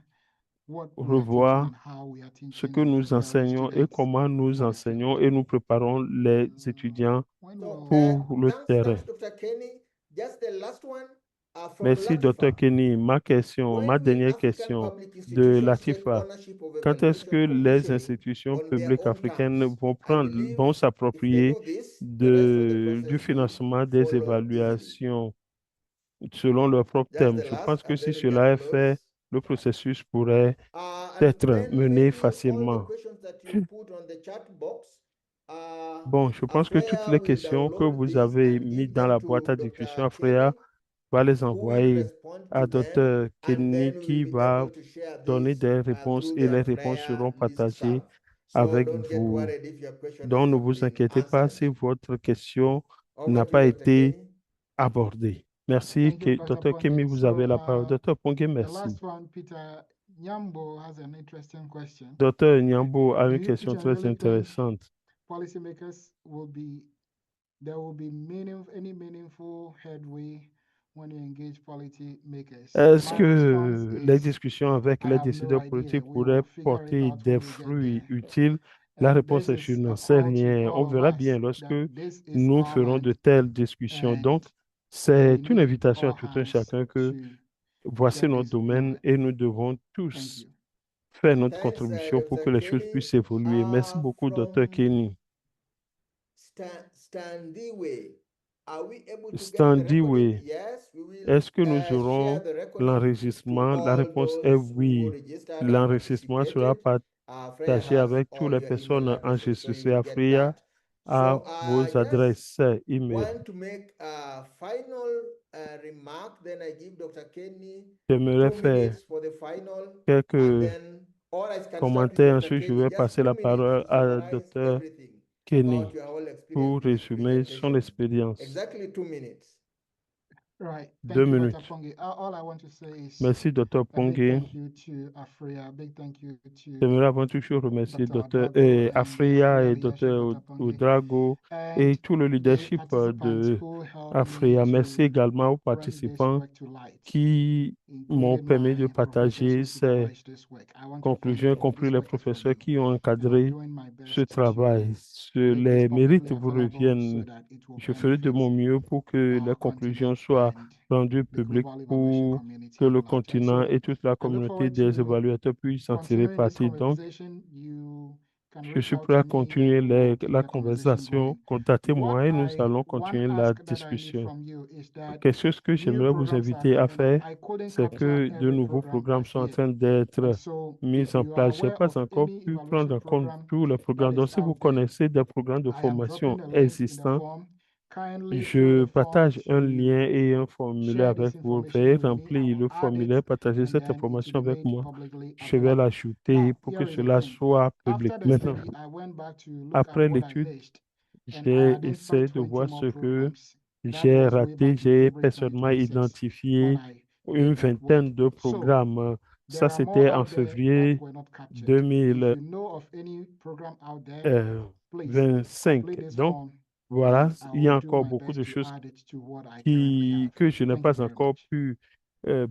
what we are teaching revoir and how we are ce teaching que nous various enseignons et students comment nous for the field. enseignons et nous préparons les étudiants When So, will pour le terrain. thanks, Dr. Kenny. Just the last one from Merci, Dr. Latifa. Kenny. Ma When will dernière African question public de institutions take Latifa. ownership of Quand est-ce que evaluation les commissioning institutions on their publiques own africaines terms? I believe vont if they s'approprier do this, the rest of the du process will financement des follow easily. évaluations selon leurs propres That's thèmes? the Je last, pense que and si then we can cela est fait, close. le processus pourrait And être then mené maybe all the facilement. questions that you put on the chat box, Bon, je pense que toutes Afrea les will questions que download vous these avez and mis give dans them la boîte to à discussion, Dr. Freya Kenny, va les who will envoyer respond à to them, Dr. and Kenny then we'll qui be va able to share donner this des réponses through et the les réponses seront Afrea partagées listserv. So avec don't get vous. worried if your question Donc, has ne not vous been inquiétez pas answered. si votre question Over n'a to you, pas Dr. été Kenny. abordée. Merci, thank you, Dr. Dr. Kemi, Ponge. vous avez la parole. Dr. Ponge, The merci. last one, Peter Nyambo has an interesting question. Dr. Nyambo a Do une you, question Peter, très really think intéressante. policymakers there will be any meaningful headway when you engage policymakers? Est-ce My response que les is, discussions avec I les have no décideurs idea. politiques We pourraient will figure it porter out des when we get fruits there. utiles? La And réponse this est je is n'en a sais call to rien. On all of verra us bien lorsque that this is nous our ferons de land, telles discussions. Donc, and c'est we une need invitation à all tout un hands chacun que to voici get notre this domaine moving. et nous devons Thank tous you. faire notre Thanks, contribution pour Dr. que les choses Kenny. puissent évoluer. Merci beaucoup, Dr. Kenny. Standiwe, are we able to get the Standiwe, recording? Yes, we will est-ce que nous share aurons the recording to l'enregistrement? La all réponse est those who oui. registered and L'enregistrement sera participated. Freya partagé has avec toutes all les your email personnes addresses, so enregistrées you'll à get FRIA that. à So vos just adresses email. want to make a final remark, then I give Dr. Kenny J'aimerais 2 faire minutes for the final, and quelques then, or I can start with commentaires. Dr. Ensuite, je Kenny, vais just passer 2 la minutes parole to à summarize Dr. everything Kenny about your whole experience pour with this résumer son presentation. expérience. Exactly 2 minutes. Right. 2 Thank you, Dr. minutes. Pongi. All I want to say is Merci, Dr. a big Pongue. thank you to Afria, a big thank you to J'aimerais avant tout chose remercier Dr. Dr. Drago and Afria Afria et leadership, Dr. Dr. Pongi, Odrago et and tout le the leadership participants de who helped Afria. me Merci to également aux bring this participants work to light, qui m'ont including permis de my professors partager who ces supervised this work. I want to thank conclusions, y them. compris This les work is for professeurs them, qui ont and I'm encadré doing my ce best to travail. make this Les mérites publicly vous available so reviennent. that it will Je ferai de benefit mon mieux pour que les our conclusions continent soient and rendues the publiques global evaluation pour community que at le large. And continent so et toute la I look communauté forward des to évaluateurs puissent en tirer continuing this parti. Donc, conversation. You can je reach suis out prêt to à me continuer and we'll keep la the conversation conversation. going. What Contactez-moi et nous allons one continuer la ask that I need discussion. from you is that Quelque chose que new j'aimerais vous programs are inviter à coming up. faire, I couldn't c'est capture que de every nouveaux program programmes sont en ahead. train And d'être so mis if en you are place. Je n'ai aware pas of encore any pu prendre evaluation en compte program tous les that programmes. is Donc, si vous out there, connaissez des programmes de I am formation dropping a link in the existants, form. Kindly fill je the form partage un to lien et un formulaire share this avec vous. information Veuillez with me. I remplir will le add it, formulaire, partager and cette then it will information be avec made moi. publicly Je vais available. l'ajouter Now, pour here que is the cela thing. soit After public. the Maintenant, study, I went back to look at après what I l'étude, missed, and I j'ai identified essayé de 20 voir more ce que programs. That j'ai was way raté. back in J'ai February personnellement 2026 when identifié I une did that work. vingtaine de So programmes. Ça, there are more c'était en out there that février were not captured. If 2025. you know of any program out there, please complete this Donc, form, voilà, and I il y will a do encore my beaucoup best de to choses add it to what I currently have. que je n'ai Thank you pas very encore much. pu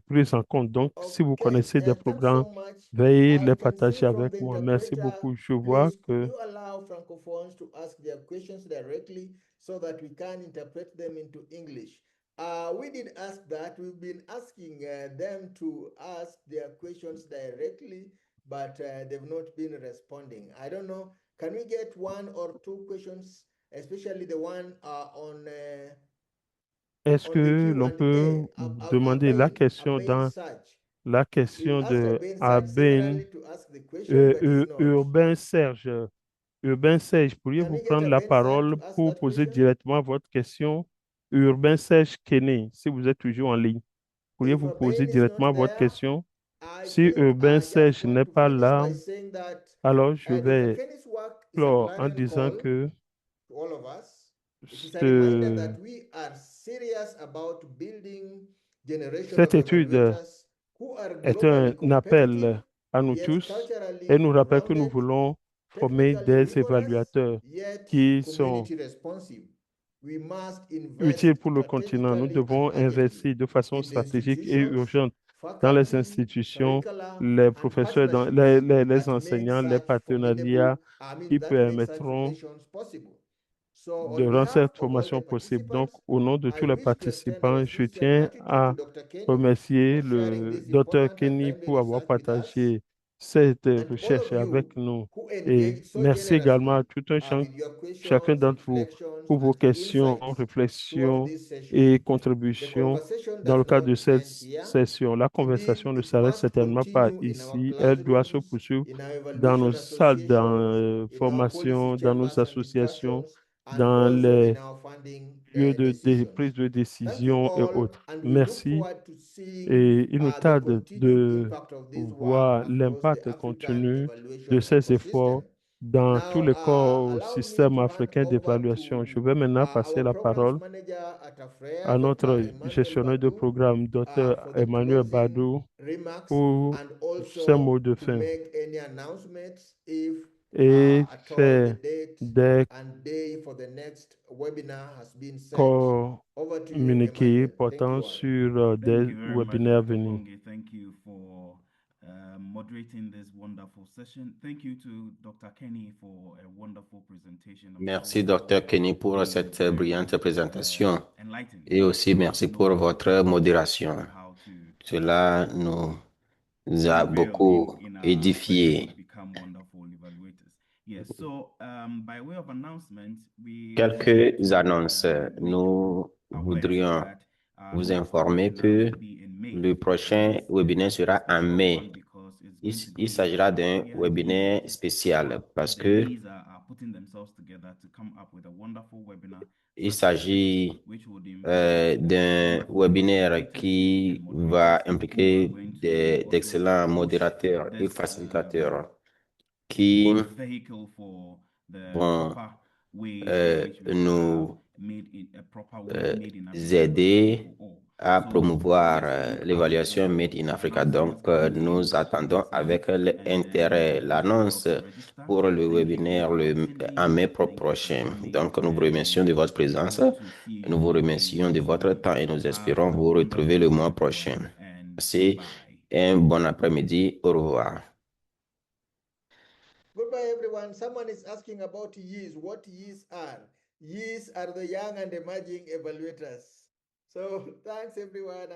prises en compte. Donc, si vous Okay, connaissez des thanks so programmes, much. veuillez I les can see partager from avec the moi. Merci interpreter, beaucoup. Je vois please, could que you allow Francophones to ask their questions directly so that we can interpret them into English? We did ask that. We've been asking them to ask their questions directly, but they've not been responding. I don't know. Can we get 1 or 2 questions, especially the one est-ce on the que l'on peut Q&A? demander la question Abain dans Saj. la We'll question ask de Abain Saj Aben similarly to ask the question, but he's not. Urbain Serge? Urbain Serge, pourriez-vous prendre la parole pour poser directement votre question? Urbain Serge Kenny, si vous êtes toujours en ligne, pourriez-vous poser directement votre question? Si Urbain Serge n'est pas là, alors je vais clore en disant que cette étude est un appel à nous tous et nous rappelle que nous voulons former des évaluateurs qui sont utiles pour le continent. Nous devons investir de façon stratégique et urgente dans les institutions, les professeurs, les enseignants, les partenariats qui permettront de rendre cette formation possible. Donc, au nom de tous les participants, je tiens à remercier le docteur Kenny pour avoir partagé cette recherche avec nous. Et merci également à tout un chacun d'entre vous pour vos questions, réflexions et contributions dans le cadre de cette session. La conversation ne s'arrête certainement pas ici. Elle doit se poursuivre dans nos salles de formation, dans nos associations, dans les lieux de prise de décision et autres. Merci. Et il nous tarde de voir l'impact continu de ces efforts dans tous les corps systèmes africains d'évaluation. Je vais maintenant passer la parole à notre gestionnaire de programme, Dr. Emmanuel Badou, pour ses mots de fin et faire des communiqués portant sur des webinaires à venir. Thank you for moderating this wonderful session. Thank you to Dr. Kenny for a wonderful presentation. Merci, Dr. Kenny, pour cette brillante présentation et aussi merci pour votre modération. Cela nous a beaucoup édifié. Quelques annonces. Nous voudrions vous informer que le prochain webinaire sera en mai. Il s'agira d'un webinaire spécial parce que il s'agit d'un webinaire qui va impliquer d'excellents modérateurs et facilitateurs qui vont nous aider à promouvoir l'évaluation Made in Africa. Donc, nous attendons avec intérêt l'annonce pour le webinaire en mai prochain. Donc, nous vous remercions de votre présence, nous vous remercions de votre temps et nous espérons vous retrouver le mois prochain. Merci et un bon après-midi. Au revoir. Goodbye, everyone. Someone is asking about YEEs. What YEEs are? YEEs are the young and emerging evaluators. So thanks, everyone.